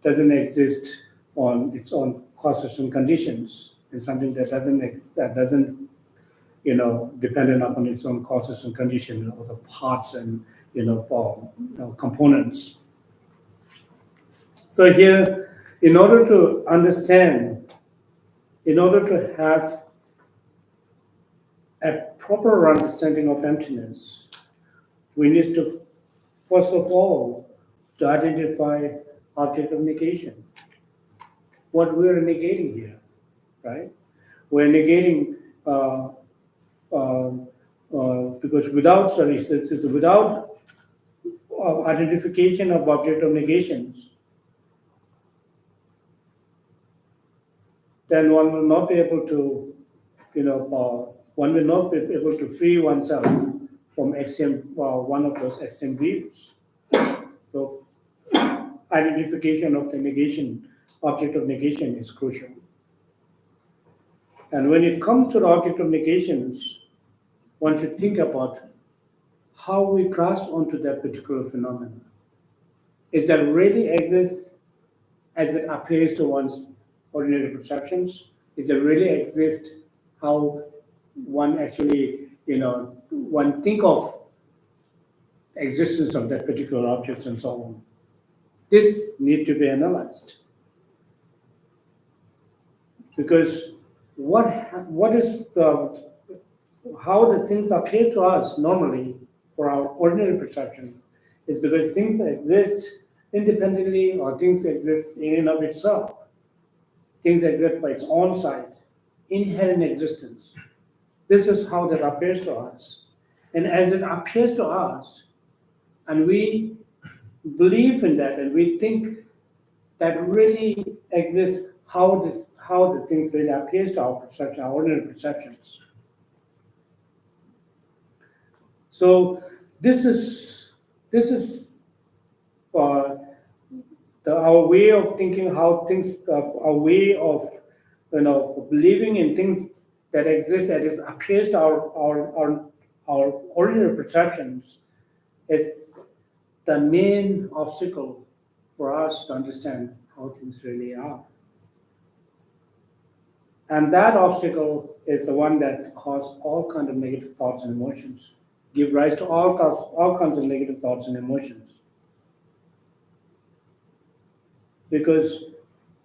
doesn't exist on its own causes and conditions, and something that doesn't dependent upon its own causes and conditions, or the parts and components. So here, in order to understand, in order to have a proper understanding of emptiness, we need to, first of all, to identify object of negation. What we're negating here, right? We're negating because without identification of object of negations, then one will not be able to, one will not be able to free oneself from one of those extreme views. So identification of the negation, object of negation, is crucial. And when it comes to the object of negations, one should think about how we grasp onto that particular phenomenon. Is that really exists as it appears to one's ordinary perceptions? Is it really exist how one actually, one think of the existence of that particular object and so on? This need to be analyzed, because what is how the things appear to us normally for our ordinary perception is because things exist independently, or things exist in and of itself. Things exist by its own side, inherent existence. This is how that appears to us. And as it appears to us, and we believe in that, and we think that really exists, how the things really appears to our perception, our ordinary perceptions. So this is our way of thinking, how things, our way of believing in things that exist, that is appears to our ordinary perceptions, is the main obstacle for us to understand how things really are. And that obstacle is the one that causes all kinds of negative thoughts and emotions, give rise to all kinds of negative thoughts and emotions. Because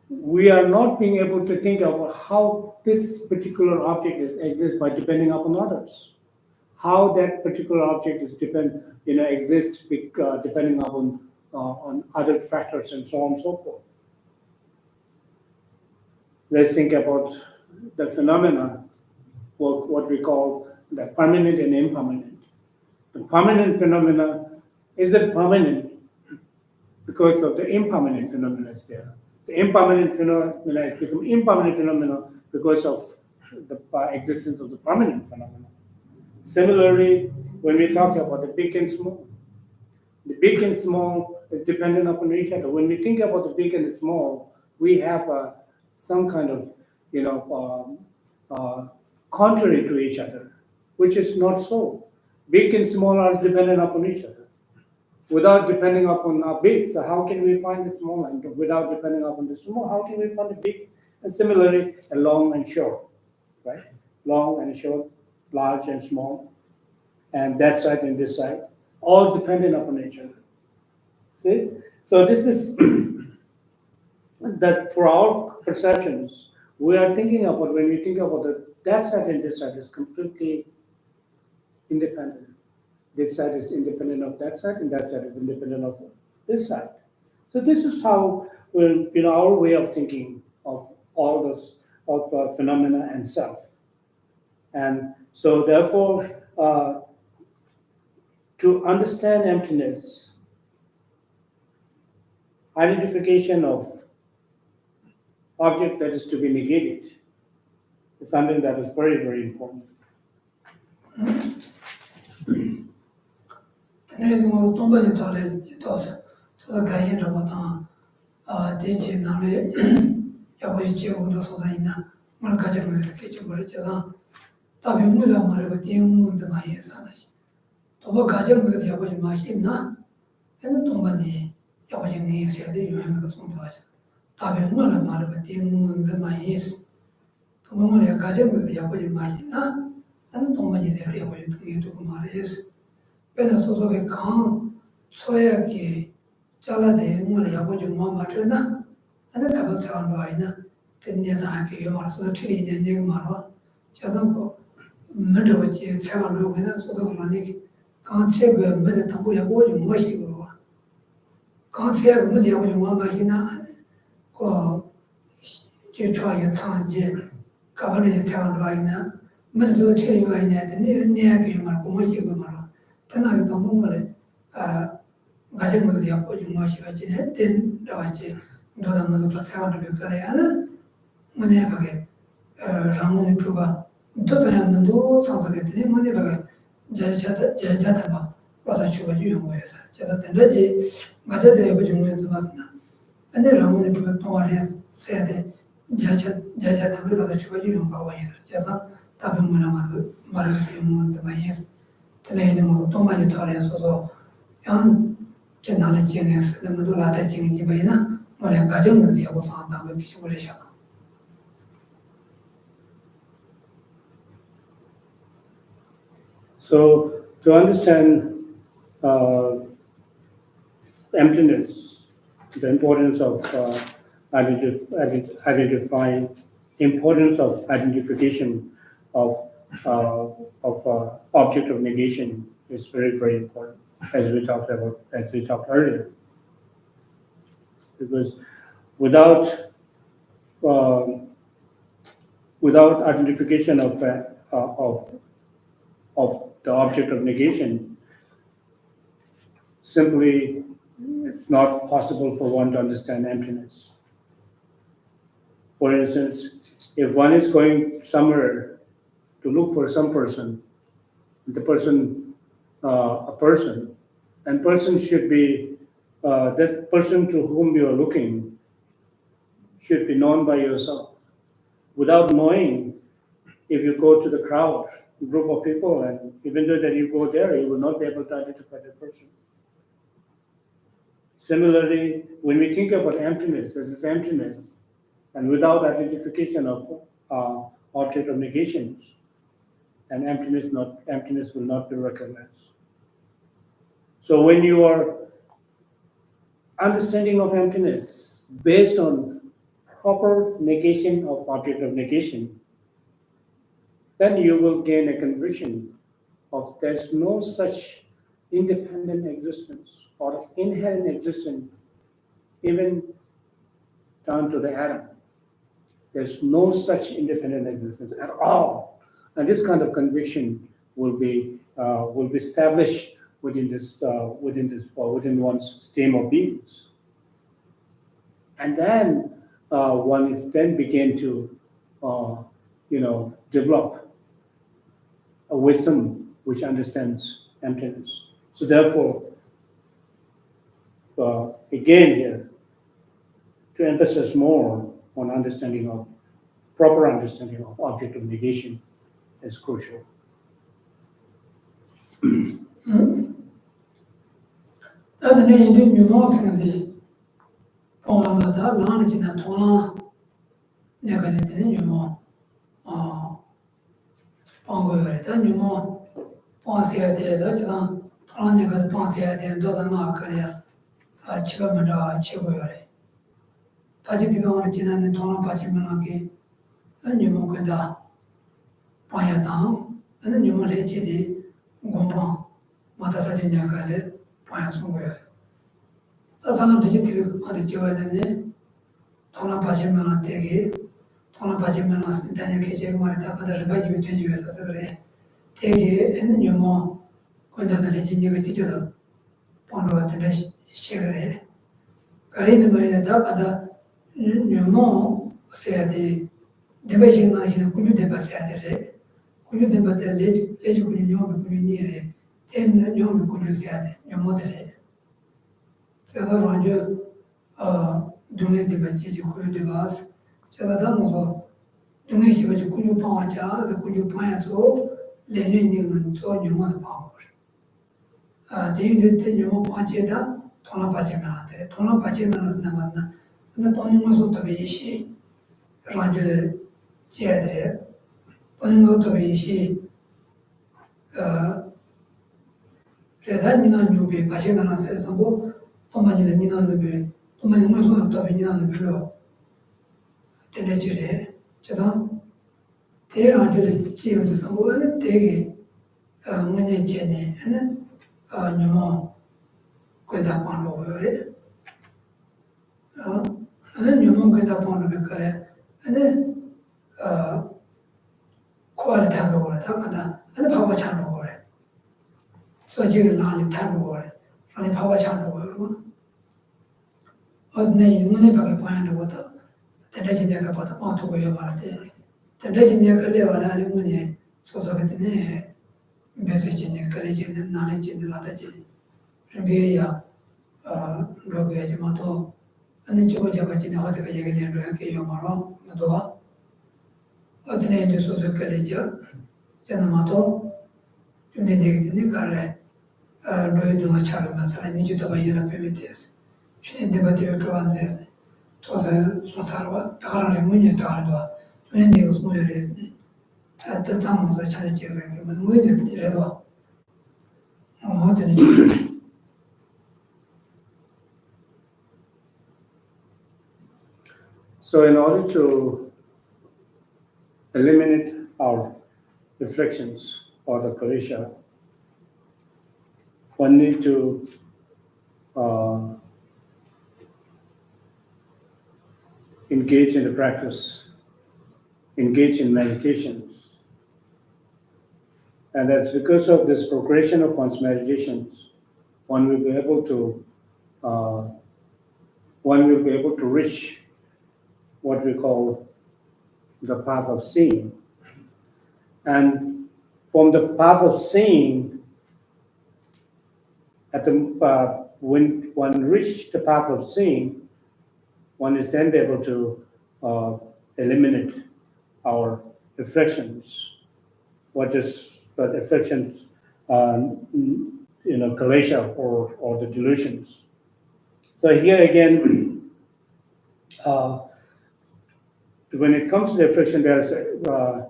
we are not being able to think about how this particular object exists by depending upon others. How that particular object exists depending upon on other factors and so on and so forth. Let's think about the phenomena, what we call the permanent and impermanent. The permanent phenomena, is it permanent because of the impermanent phenomena is there? The impermanent phenomena has become impermanent phenomena because of the existence of the permanent phenomena. Similarly, when we talk about the big and small, the big and small is dependent upon each other. When we think about the big and the small, we have some kind of, contrary to each other, which is not so. Big and small are dependent upon each other. Without depending upon our big, so how can we find the small? And without depending upon the small, how can we find the big? And similarly, a long and short, right? Long and short, large and small, and that side and this side. all dependent upon each other. See? So this is that's for our perceptions. We are thinking about when we think about that side and this side is completely independent. This side is independent of that side, and that side is independent of this side. So this is how our way of thinking of all this of phenomena and self. And so therefore, to understand emptiness, identification of object that is to be negated is something that is very, very important. Tene mo tomba ni tole tos so ga yin ro ta de je na le ya bo je wo do so da ina mo ga je mo ke che bo je da ta bi mu la ma re ti mu de ma ye sa da shi to bo ga je mo de ya bo je ma shi na en tomba ni ya bo je ni se de yu ma so do ja ta bi mu la ma re ti mu de ma ye to mo le ga je mo de ya bo je ma shi na en tomba ni de ya bo je tu ni to ma re Bena soso ke kaan soya ki chala de ngore yabo ju ma matwe na ana kaba tsando ai na tenne da ke yo mar so tri ne ne marwa chadan ko mendo che tsando ko na soso ma ne kaan che go me de tambo yabo ju mo shi go wa kaan che go me de yabo ju ma ma hina ko je chwa ye tsan je kaba ne tsando ai na me so che yo ai na de ne ke yo mar ko mo shi go marwa tana ga mongole gaje mo dia ko ju ma shi ba ji ne den da je do da mo ta sa do ka ya na mo ne ba ge ram ne tu ba to ta ya do sa sa ge ne mo ne ba ge ja ta ba ba ta chu ba ju yo ya sa ja ta den je ma ta de ba ju mo ba na ane ram ne tu ba to wa le se de ja ta ba ta chu ba ju yo ba wa ya ja sa ta ba mo na ma ra ti mo ta ba yes tene no to ma ni tare so so yan ke na le jing es le mo la ta jing ji bai na mo le ga jing de ko sa da ki chu le sha So to understand emptiness, the importance of identifying, importance of identification of object of negation is very, very important, as we talked earlier. Because without identification of the object of negation, simply it's not possible for one to understand emptiness. For instance, if one is going somewhere to look for some person, a person, and person should be, that person to whom you are looking should be known by yourself. Without knowing, if you go to the crowd, group of people, and even though that you go there, you will not be able to identify that person. Similarly, when we think about emptiness, this is emptiness, and without identification of object of negations, and emptiness will not be recognized. So when you are understanding of emptiness based on proper negation of object of negation, then you will gain a conviction of there's no such independent existence or inherent existence, even down to the atom. There's no such independent existence at all, and this kind of conviction will be established within one's stream of beings, and then one is then begin to develop a wisdom which understands emptiness. So therefore, again here, to emphasize more on proper understanding of object of negation is crucial. ta de ne yin mi mo sa de ko ma da la ni na to la ne ga ne de ni mo pa go re da ni mo pa se de da ja 아니 그 방세야 된 도다나 그래야 지금은 최고요래. 바지가 오늘 지나는 돈을 바지면 하기 아니 뭐 그다 봐야다. 아니 뭐 해지디 공방 마다사 되냐가래 봐야 송거야. 다사는 되게 어디 지워야 되네. 돈을 바지면 되게 돈을 바지면 다니게 제가 말했다. 그다음에 바지면 되지 왜서 그래. 되게 있는 뭐 건다들 진이가 뒤져도 보는 것들은 시그래. 그래도 말이다. 가다 녀모 세야 돼. 내가 지금 하시는 군주 대바 세야 돼. 군주 대바 때 레지 군주 녀모 군주 니래. 때는 녀모 군주 세야 돼. 녀모들에. 그래서 먼저 동네 대바 지지 군주 대바스. 제가 다 먹어. 동네 집에 군주 방화자, 군주 방야도 레니님은 또 녀모를 봐. 대인들 때 녀모 방제다. 돈을 받지면 안 돼. 돈을 받지면 안 남았나. 근데 돈이 무슨 또 이시 란주를 지어야 돼. 돈이 무슨 또 이시 그래다 니나 뉴비 받지면 안 돼서 뭐 돈만이는 니나 뉴비 돈만이 무슨 또 니나 별로 되네지래. 제가 대란주를 지어도 뭐는 되게 문제 제네 하는 녀모 그다 보는 거래. 아니 녀모 그다 보는 거 그래. 아니 코알 타는 거래. 다가나 아니 바보 차는 거래. 소지를 나는 타는 거래. 아니 바보 차는 거래. 어디 눈에 밖에 보이는 것도 대대지 내가 봐도 어떻게 해야 말인데 대대지 내가 레와라 하는 거니 소소한테 메시지는 그래지는 나는 지는 나다지. 그래야 로그야지 마도 아니 저거 잡아지는 어디가 얘기를 이렇게 요마로 너도와 어디에 이제 소속해야죠. 저는 마도 좀 되게 가래 로이도가 차가면서 니주도 바이나 페미티스. 주는 데바티를 좋아하는데 도서 소사로 다가라는 문제 다가라도 주는 데가 소요를 뜻하면서 차리지가 그러면 뭐든 이래도 어디는 So in order to eliminate our reflections or the kalesha, one need to engage in the practice, engage in meditations. And that's because of this progression of one's meditations, one will be able to reach what we call the path of seeing. And from the path of seeing, when one reaches the path of seeing, one is then able to eliminate our reflections. What is the reflections, kalesha or the delusions. So here again, when it comes to the reflection, there's the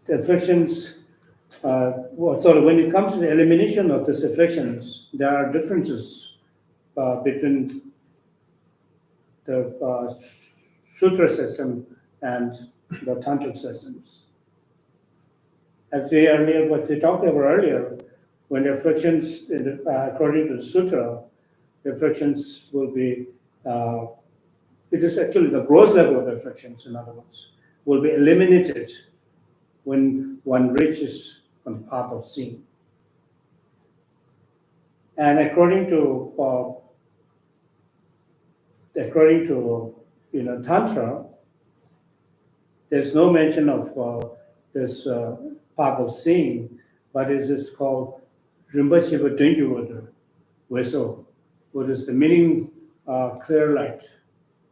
afflictions, when it comes to the elimination of these afflictions, there are differences between the sutra system and the tantric systems. As we talked about earlier, when the afflictions, according to the sutra, the afflictions will be, it is actually the gross level of afflictions, in other words, will be eliminated when one reaches on the path of seeing. And according to Tantra, there's no mention of this path of seeing, but it is called Rinpoche Dengyu Weso, what is the meaning clear light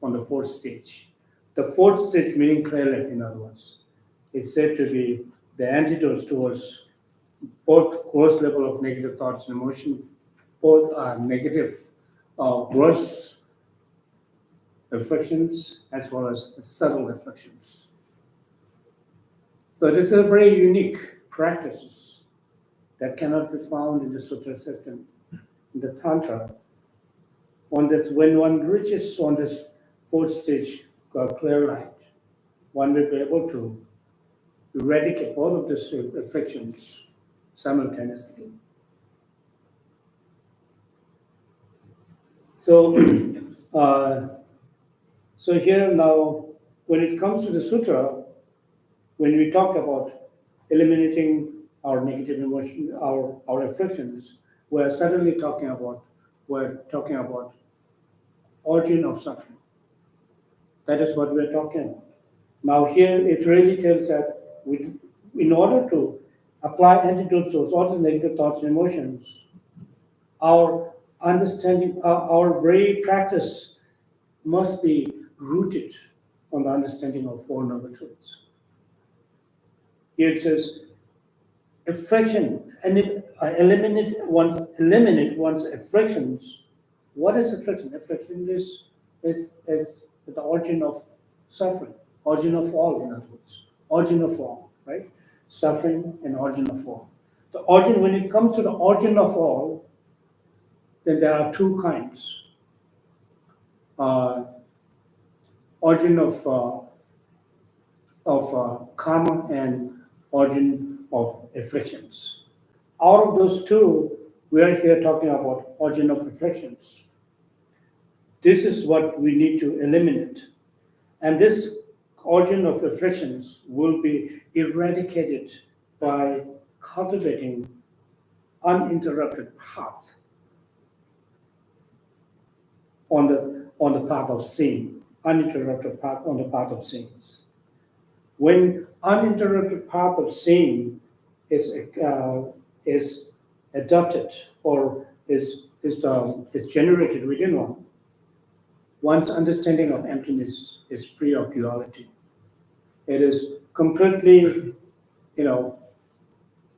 on the fourth stage. The fourth stage meaning clear light, in other words. It's said to be the antidote towards both gross level of negative thoughts and emotion, both are negative gross afflictions as well as subtle afflictions. So this is a very unique practices that cannot be found in the sutra system, in the tantra. On this, when one reaches on this fourth stage called clear light, one will be able to eradicate all of these afflictions simultaneously. So, so here now, when it comes to the sutra, when we talk about eliminating our negative emotion, our afflictions, we're talking about origin of suffering. That is what we're talking about. Now here it really tells that in order to apply antidotes to all the negative thoughts and emotions, our understanding, our very practice must be rooted on the understanding of Four Noble Truths. Here it says, affliction, and eliminate one's afflictions. What is affliction? Affliction is the origin of suffering, origin of all, in other words, origin of all, right? Suffering and origin of all. The origin, when it comes to the origin of all, then there are two kinds. Origin of karma and origin of afflictions. Out of those two, we are here talking about origin of afflictions. This is what we need to eliminate. And this origin of afflictions will be eradicated by cultivating uninterrupted path on the path of seeing, uninterrupted path on the path of sins. When uninterrupted path of seeing is adopted or is generated within one, one's understanding of emptiness is free of duality. It is completely,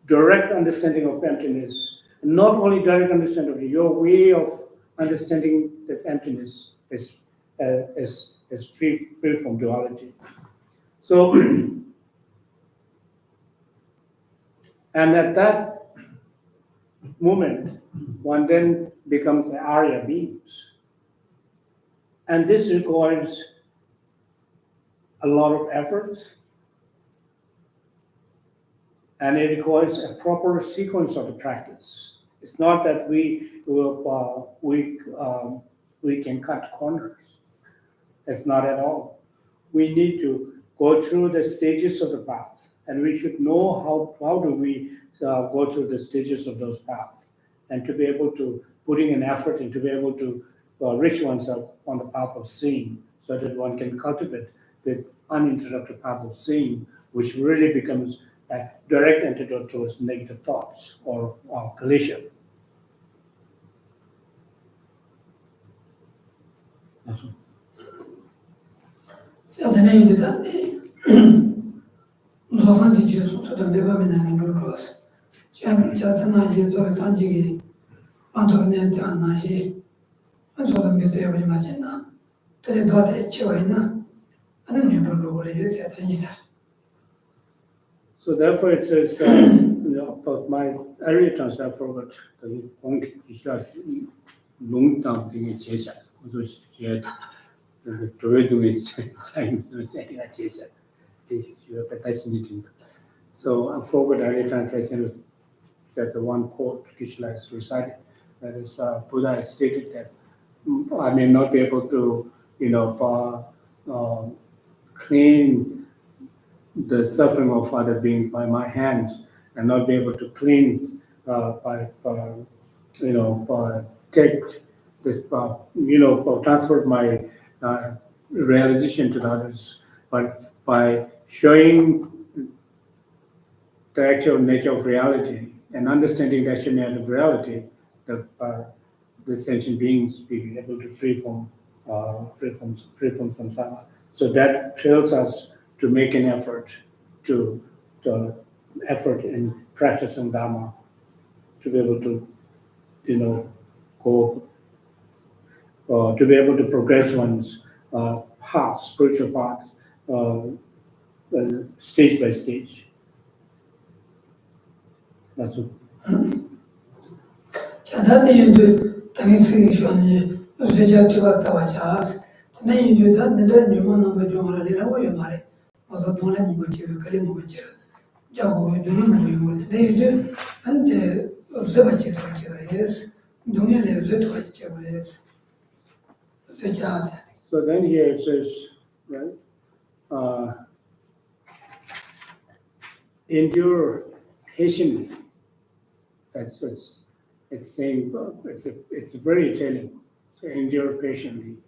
direct understanding of emptiness. Not only direct understanding of your way of understanding that emptiness is free from duality. So, and at that moment, one then becomes an Arya beings. And this requires a lot of effort, and it requires a proper sequence of the practice. It's not that we can cut corners. It's not at all. We need to go through the stages of the path, and we should know how do we go through the stages of those paths, and to be able to putting an effort and to be able to reach oneself on the path of seeing, so that one can cultivate the uninterrupted path of seeing, which really becomes a direct antidote towards negative thoughts or collision. So therefore it says, of my earlier translation, I forgot the long term thing is so I forgot earlier translation. There's a one quote Krishna is recited. That is, Buddha has stated that I may not be able to, clean the suffering of other beings by my hands, and not be able to cleanse by take this, transfer my realization to the others, but by showing the actual nature of reality and understanding the actual nature of reality, the sentient beings be able to free from samsara. So that tells us to make an effort effort in practicing Dharma, to be able to, go, to be able to progress one's path, spiritual path, stage by stage. That's what. 자다니도 당연히 쇼니 제자티가 타와차스 내인도 단데 뉴먼 버종을이라고 요말에 어서 돈에 먹지 그래 먹지 자고 주는 뭐 내인도 안데 제바치 그래스 동네에 제토치 그래스 제자스. So then here it says, right, endure patiently. That's it's saying, it's very telling. So endure patiently,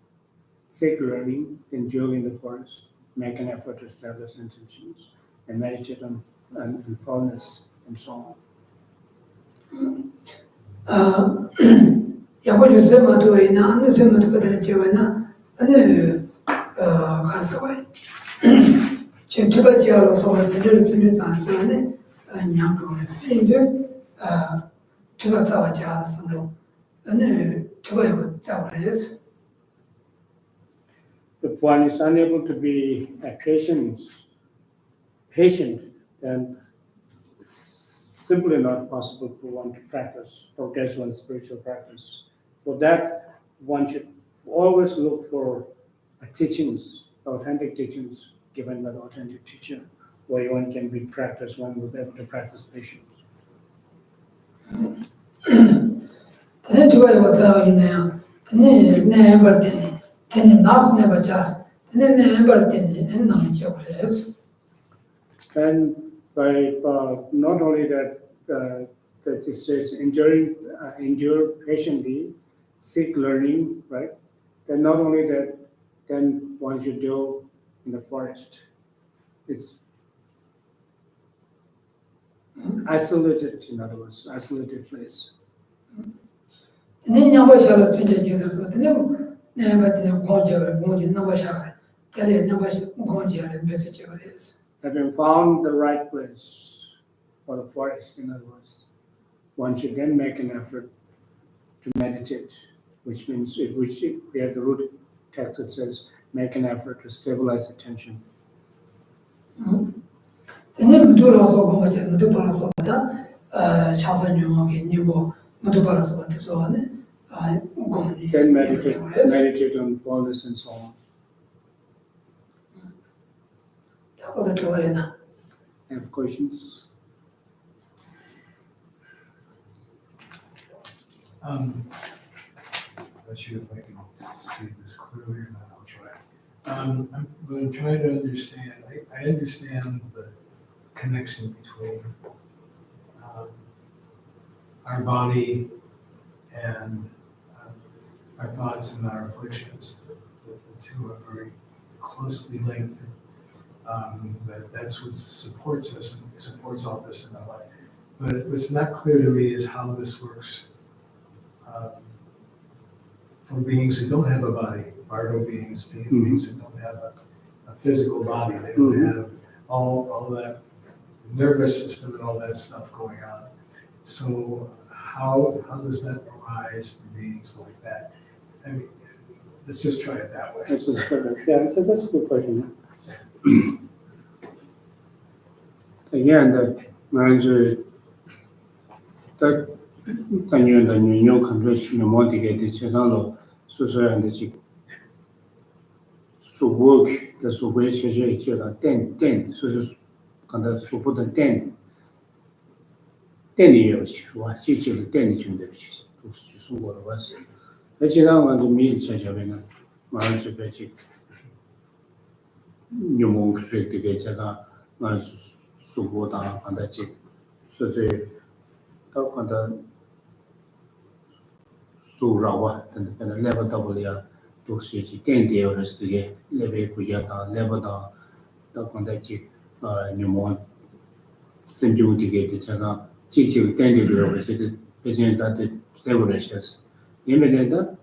seek learning, endure in the forest, make an effort to establish intentions, and meditate on and fullness, and so on. 야보주 세마도이나 안느 세마도 받는 제와나 안느 가서 그래. 제 두바지하로서 완전히 준비 안 되네. 냥도네. 이제 두바자와지 않았어도 안느 두바요 자와레스. If one is unable to be patient, then it's simply not possible for one to progress one's spiritual practice. For that, one should always look for authentic teachings given by the authentic teacher, where one can be practiced, one will be able to practice patience. 근데 두바요 자와이네요. 근데 내 벌때니 근데 나스 never just 근데 내 벌때니 엔나는 저래스. And by not only that it says endure patiently, seek learning, right? Then not only that, then one should go in the forest. It's isolated, in other words, isolated place. 근데 냐바샤로 된제지서 근데 내 받는 고저를 고지 나바샤를 그래 나바샤 고지를 메시지 그래스. Having found the right place for the forest, in other words, one should then make an effort to meditate, which means we have the root text that says, make an effort to stabilize attention. 근데 무도라서 고마지 무도라서 받아 차선 용어기 니고 무도라서 받아서 하네 고니. Then meditate on fullness and so on. 어디 좋아해나. Have questions? I'm not sure if I can see this clearly or not. I'll try. I'm trying to understand. I understand the connection between our body and our thoughts and our afflictions. The two are very closely linked. That's what supports us and supports all this in our life. But what's not clear to me is how this works for beings who don't have a body, Bardo beings, beings who don't have a physical body. They don't have all that nervous system and all that stuff going on. So how does that arise for beings like that? I mean, let's just try it that way. That's a good question. Again, the new countries, more to get the Chesano, Susa and the Chick. So work the Subway Chesha 10, so kind of support the 10 years, what teaching the 10 children. So what was it? Let's want to meet Cheshavena, Maran's Bechi. You won't create the gates as a support on that chick. So they talk on the Surawa and the level W to see 10 years to get level down, talk on that chick, new one. Simple to get it as a teaching 10 years, it is patient that the several years. Immediately,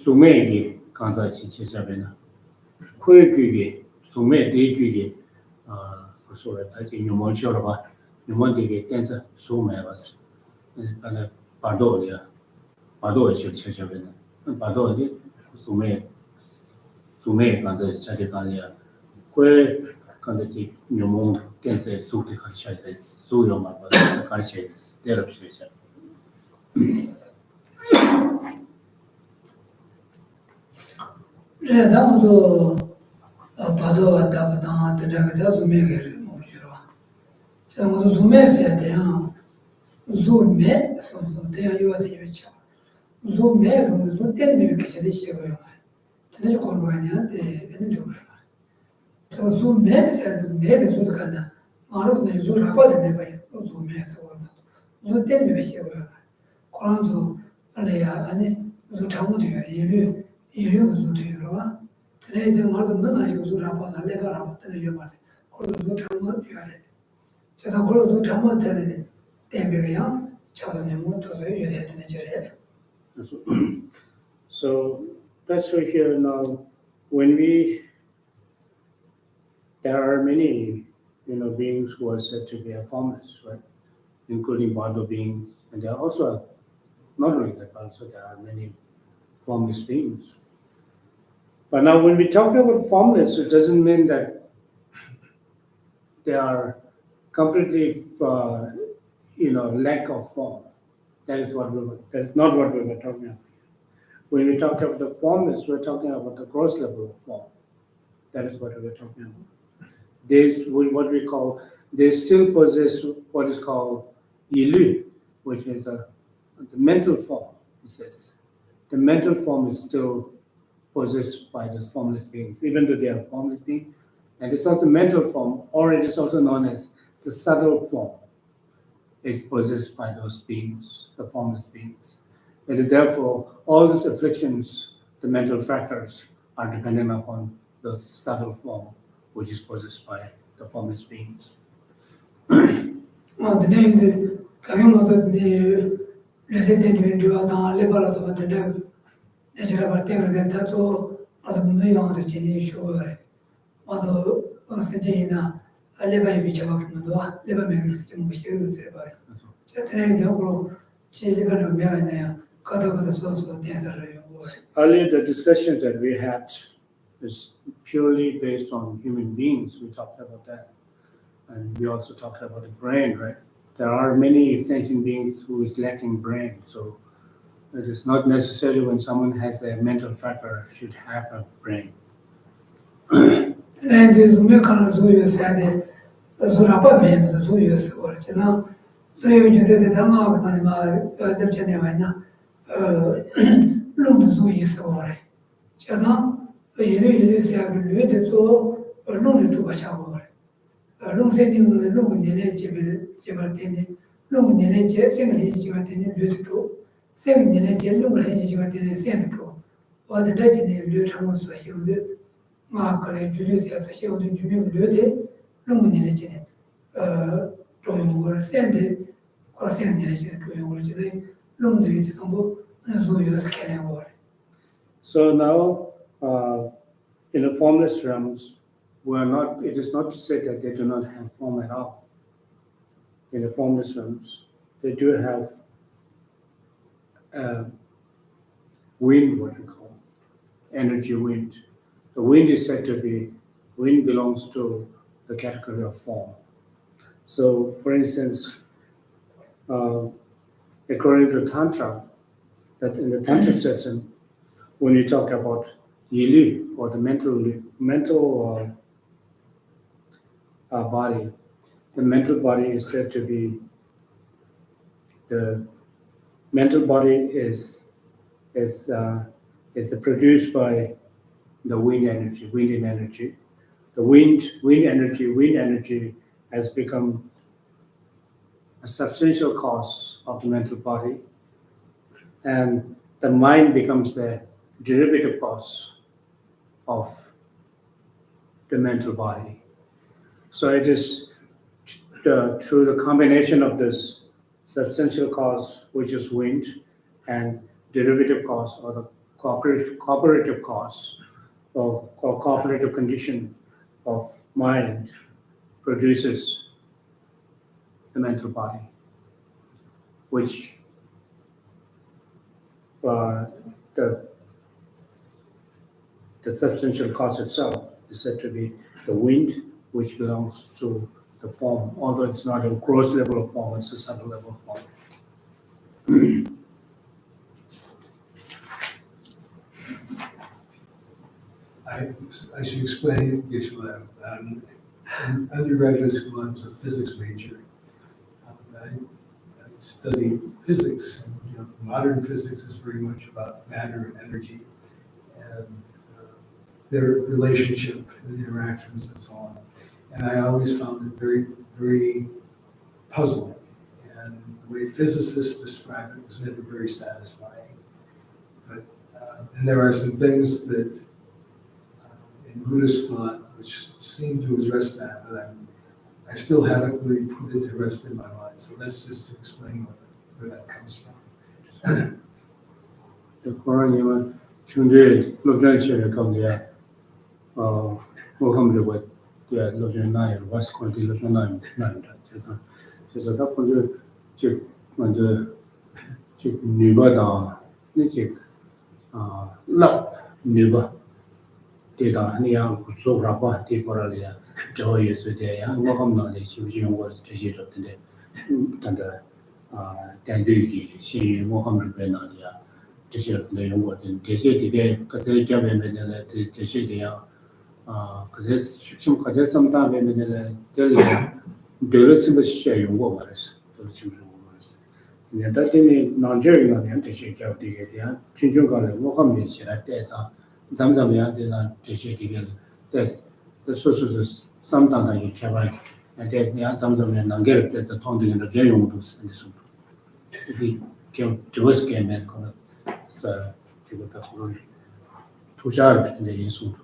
so many Kansas Chishavena. Quickly, so many day, so that I think you want sure about you want to get cancer, so many of us. And Padolia, Padolia Chishavena, and Padolia, so many Kansas Chadicalia. 건더기 묘몽 댄스의 수업이 가르쳐야 돼. 수요만 가르쳐야 돼. 테라피죠. 그래 나무도 봐도 왔다 봤다 들어가다 좀해게 뭐지로. 저 모두 좀해야 돼요. 좀해 something 돼야 이와 되겠죠. 좀해 좀 때문에 그렇게 되시고요. 근데 공부하는데 되는 게 뭐야. 저 좀해서 매일 좀 간다. 말로는 좀 하거든 내가 좀 해서 좀 때문에 되시고요. 그런도 내가 아니 좀 잘못이 이유 좀 되더라. 그래 이제 말도 못 하시고 좀 하고 달래라 하더니 이 말. 그래도 좀 잘못이야. 제가 그래도 좀 잘못되는 때문에요. 저는 못도 이래 되는 줄에. So that's why here now there are many beings who are said to be formless, right? Including Bado beings, and there are also not only that, but also there are many formless beings. But now when we talk about formless, it doesn't mean that they are completely lack of form. That is not what we were talking about. When we talk about the formless, we're talking about the gross level of form. That is what we were talking about. They still possess what is called ilu, which is the mental form, it says. The mental form is still possessed by those formless beings, even though they are formless beings. And it's also mental form, or it is also known as the subtle form, is possessed by those beings, the formless beings. It is therefore all these afflictions, the mental factors, are dependent upon the subtle form, which is possessed by the formless beings. 근데 당연히 그 레센트들이 들어와다 레벨에서 받는 내가 발전을 된다고 어떤 내용을 지니 쇼를 와도 어선지나 레벨이 비춰봤는데 레벨이 좀 무시해도 돼봐요. 제가 되고 제 레벨을 매야네요. 가다가도 소소 대사를 Earlier, the discussions that we had is purely based on human beings. We talked about that. And we also talked about the brain, right? There are many sentient beings who is lacking brain. So it is not necessarily when someone has a mental factor should have a brain. 근데 좀에 가는 소유사데 소라파 매면 소유스 거잖아. 소유 주제에 담아가 많이 말 어떻게 와이나 롱도 소유스 거래. 제가 이래 생각을 위해서 롱을 좀 받자고 그래. 롱세닝은 롱은 내내 집을 때는 롱은 내내 제 생을 집을 때는 류도 생은 내내 제 롱을 해 집을 때는 생도 어디 내지는 류 참고 소유인데 막 그래 주제에서 시험도 주면 류데 롱은 내내 제 조용을 생데 거센 내내 제 조용을 제 롱도 이제 전부 소유에서 캐내고 그래. So now, in the formless realms, it is not to say that they do not have form at all. In the formless realms, they do have wind, what we call energy wind. The wind belongs to the category of form. So, for instance, according to Tantra, that in the Tantra system, when you talk about Yili, or the mental body, the mental body is said to be the mental body is produced by the wind energy. The wind energy has become a substantial cause of the mental body, and the mind becomes the derivative cause of the mental body. So it is through the combination of this substantial cause, which is wind, and derivative cause, or the cooperative cause, or cooperative condition of mind, produces the mental body, which the substantial cause itself is said to be the wind which belongs to the form, although it's not a gross level of form, it's a subtle level of form. I should explain, in undergraduate school, I was a physics major. I studied physics, and modern physics is very much about matter and energy, and their relationship and interactions and so on. And I always found it very, very puzzling. And the way physicists describe it was never very satisfying. But and there are some things that in Buddhist thought which seem to address that, but I still haven't really put it to rest in my mind. So that's just to explain where that comes from. The Quran, Chunde, Logan, come Mohammed, what the Logan nine, was called the Logan nine. Just a couple of chick on the chick Nubada, the chick, Nuba. Data, Nia, so Rapa, Tiporalia, Joy is the young Mohammed, she was the shit of the day. Tanda Tanduki, she Mohammed Benadia, the shit of the young word in the city, because they jump in the city, because sometimes in the Delia, the share your words, the children words. In that Nigerian, the shake of the Chinjunga, Mohammed, she like this. Zamzamia did not appreciate again. The sources sometimes you can and then the Zamzam and Nangere plays the tongue in the Jayungus and the soup. He came to us game as called so you got the whole too sharp in the soup.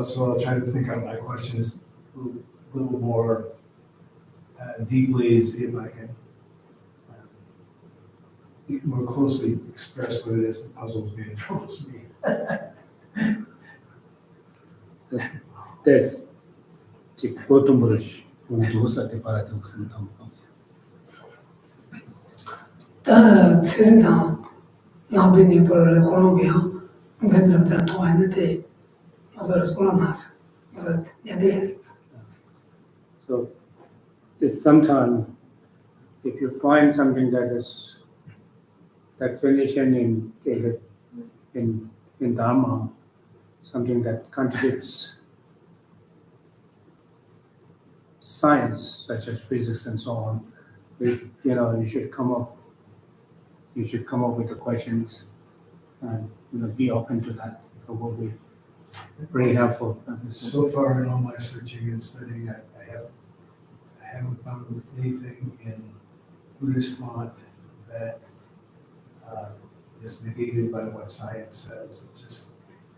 So I'll try to think out my questions a little more deeply and see if I can more closely express what it is that puzzles me and troubles me. There's Chicotumbush, who's at the paradox and Tom. 다 세다 나비니 버를 고로기야 맨날 토하는데 맞아서 고라나서 근데 So it's sometimes if you find something that is the explanation in Dharma, something that contradicts science, such as physics and so on, you should come up with the questions and be open to that. It will be very helpful. So far in all my searching and studying, I haven't found anything in Buddhist thought that is negated by what science says.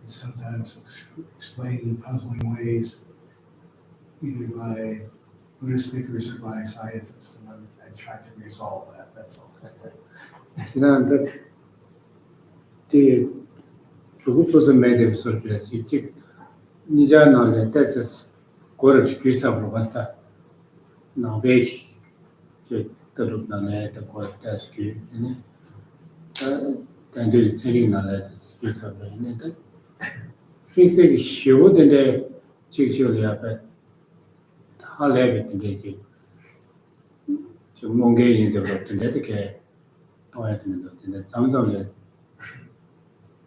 It's sometimes explained in puzzling ways, either by Buddhist thinkers or by scientists, and I try to resolve that. That's all. The Ruhusuza made so that you keep Nijana, that's a quarter of Kirsa Basta. Now, they the Lubna, the quarter task, then do sitting on that skills of the he said, showed in the Chichulia, but how level in the to Mongay in the road to dedicate in the sounds of the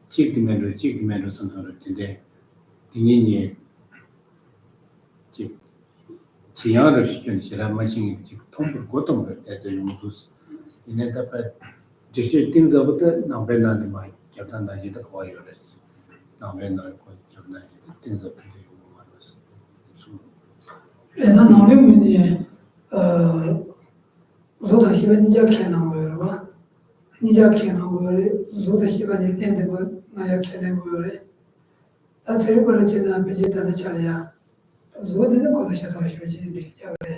chick the medal somehow today. The Indian chick. Chiana, she can share a machine, Tom, Gotom, that you use in it. Just things about it, now Ben and my Captain the choir. Now Ben and things of the 내가 나오면 조다 시간 니자 캐나 거요. 니자 캐나 거요. 조다 시간이 때인데 뭐 나야 캐나 거요. 다 제대로 지나 비지다는 차례야. 조다는 거기서 쉬어지는데 자그래.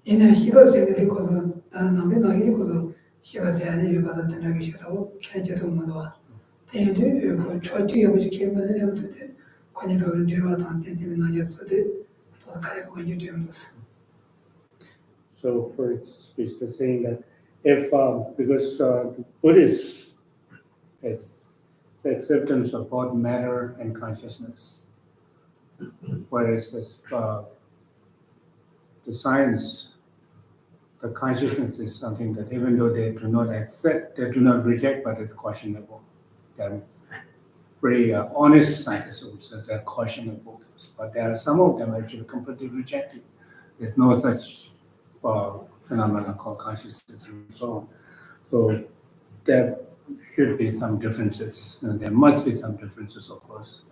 이내 시바세들이 거서 나는 남이 나기 거서 시바세에 받아 되는 게 싫다고 캐제도 못 와. 대도 그 초지에 보지 캐면은 해도 So, for basically saying that if because the Buddhists, as the acceptance of both matter and consciousness. Whereas the science, the consciousness is something that even though they do not accept, they do not reject, but it's questionable. They're very honest scientists who says they're questionable. But there are some of them actually completely rejected. There's no such phenomenon called consciousness and so on. So there should be some differences. There must be some differences, of course.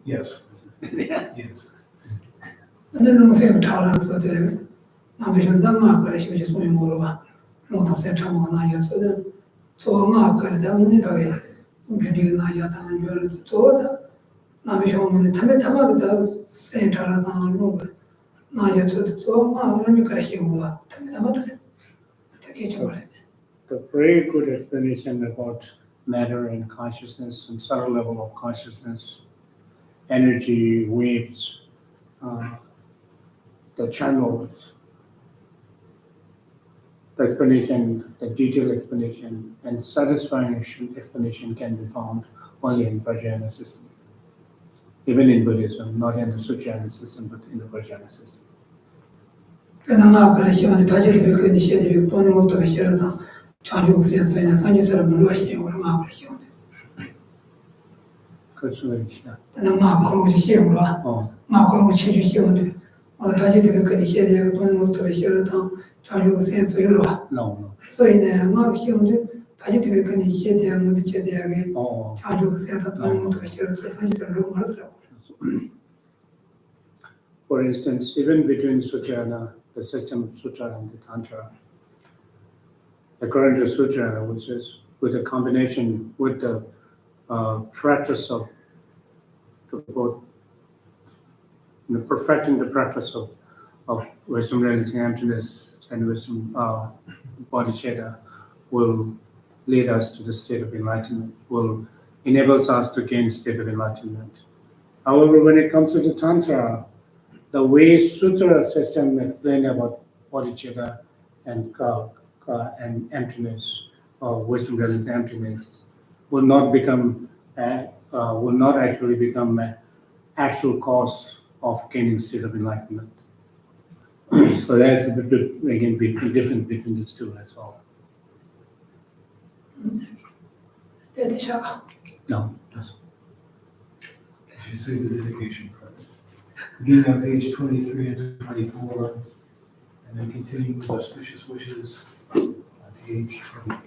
Yes, Yeah. yes. 근데 농생 타란서들 남비션 담마 그러시면 소위 뭐로와 농생 참고 나였어든 조마 그러다 문이 바에 주디 나야다 안저를 조다 남비션 문이 담에 담아다 센터라다 노고 나였어도 조마 그러면 그러시고와 담에 담아도 되게 좋아해. The very good explanation about matter and consciousness and subtle level of consciousness, energy, waves, the channels, the explanation, the detailed explanation, and satisfying explanation can be found only in Vajrayana system. Even in Buddhism, not in the Sutrayana system, but in the Vajrayana system. 그나마 그러시면 바지를 그 니시에도 돈이 못도 비시라다 자주 센터에 산이 사람을 놓으시고 그러면 그러시면 Krishna. 그나마 그러고 시에로와 마크로 치주시오데 바지를 그 니시에도 돈이 못도 비시라다 자주 센터에로와 No. 所以呢마키오데 바지를 그 니시에도 문제 대학에 자주 센터 돈이 못도 비시라다 산이 사람을 놓으라고. For instance, even between Sutrayana, the system of Sutra and the Tantra, according to Sutrayana, which is with a combination with the practice of both, perfecting the practice of wisdom, realizing emptiness, and wisdom bodhicitta will lead us to the state of enlightenment, will enables us to gain state of enlightenment. However, when it comes to the Tantra, the way Sutra system explained about bodhicitta and emptiness, or wisdom that is emptiness, will not actually become an actual cause of gaining state of enlightenment. So that's a bit, again, difference between these two as well. No. You say the dedication part. Beginning on page 23 and 24, and then continuing with auspicious wishes on page 28.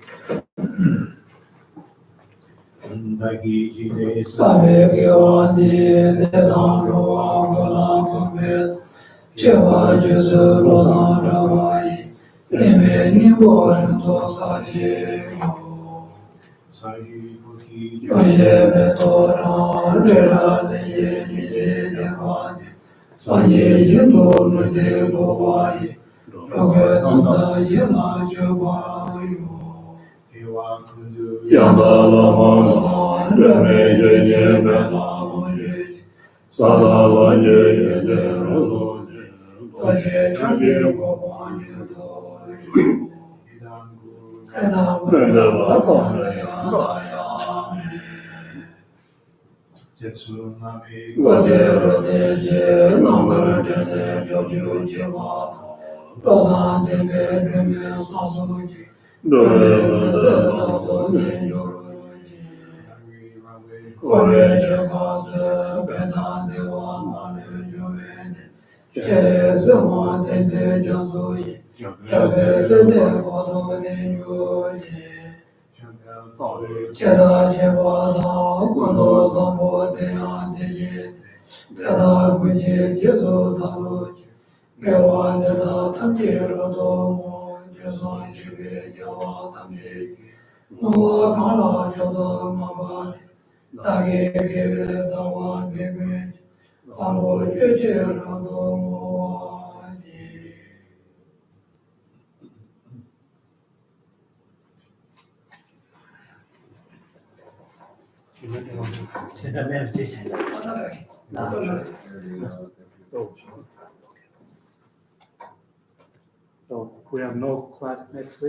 So we have no class next week.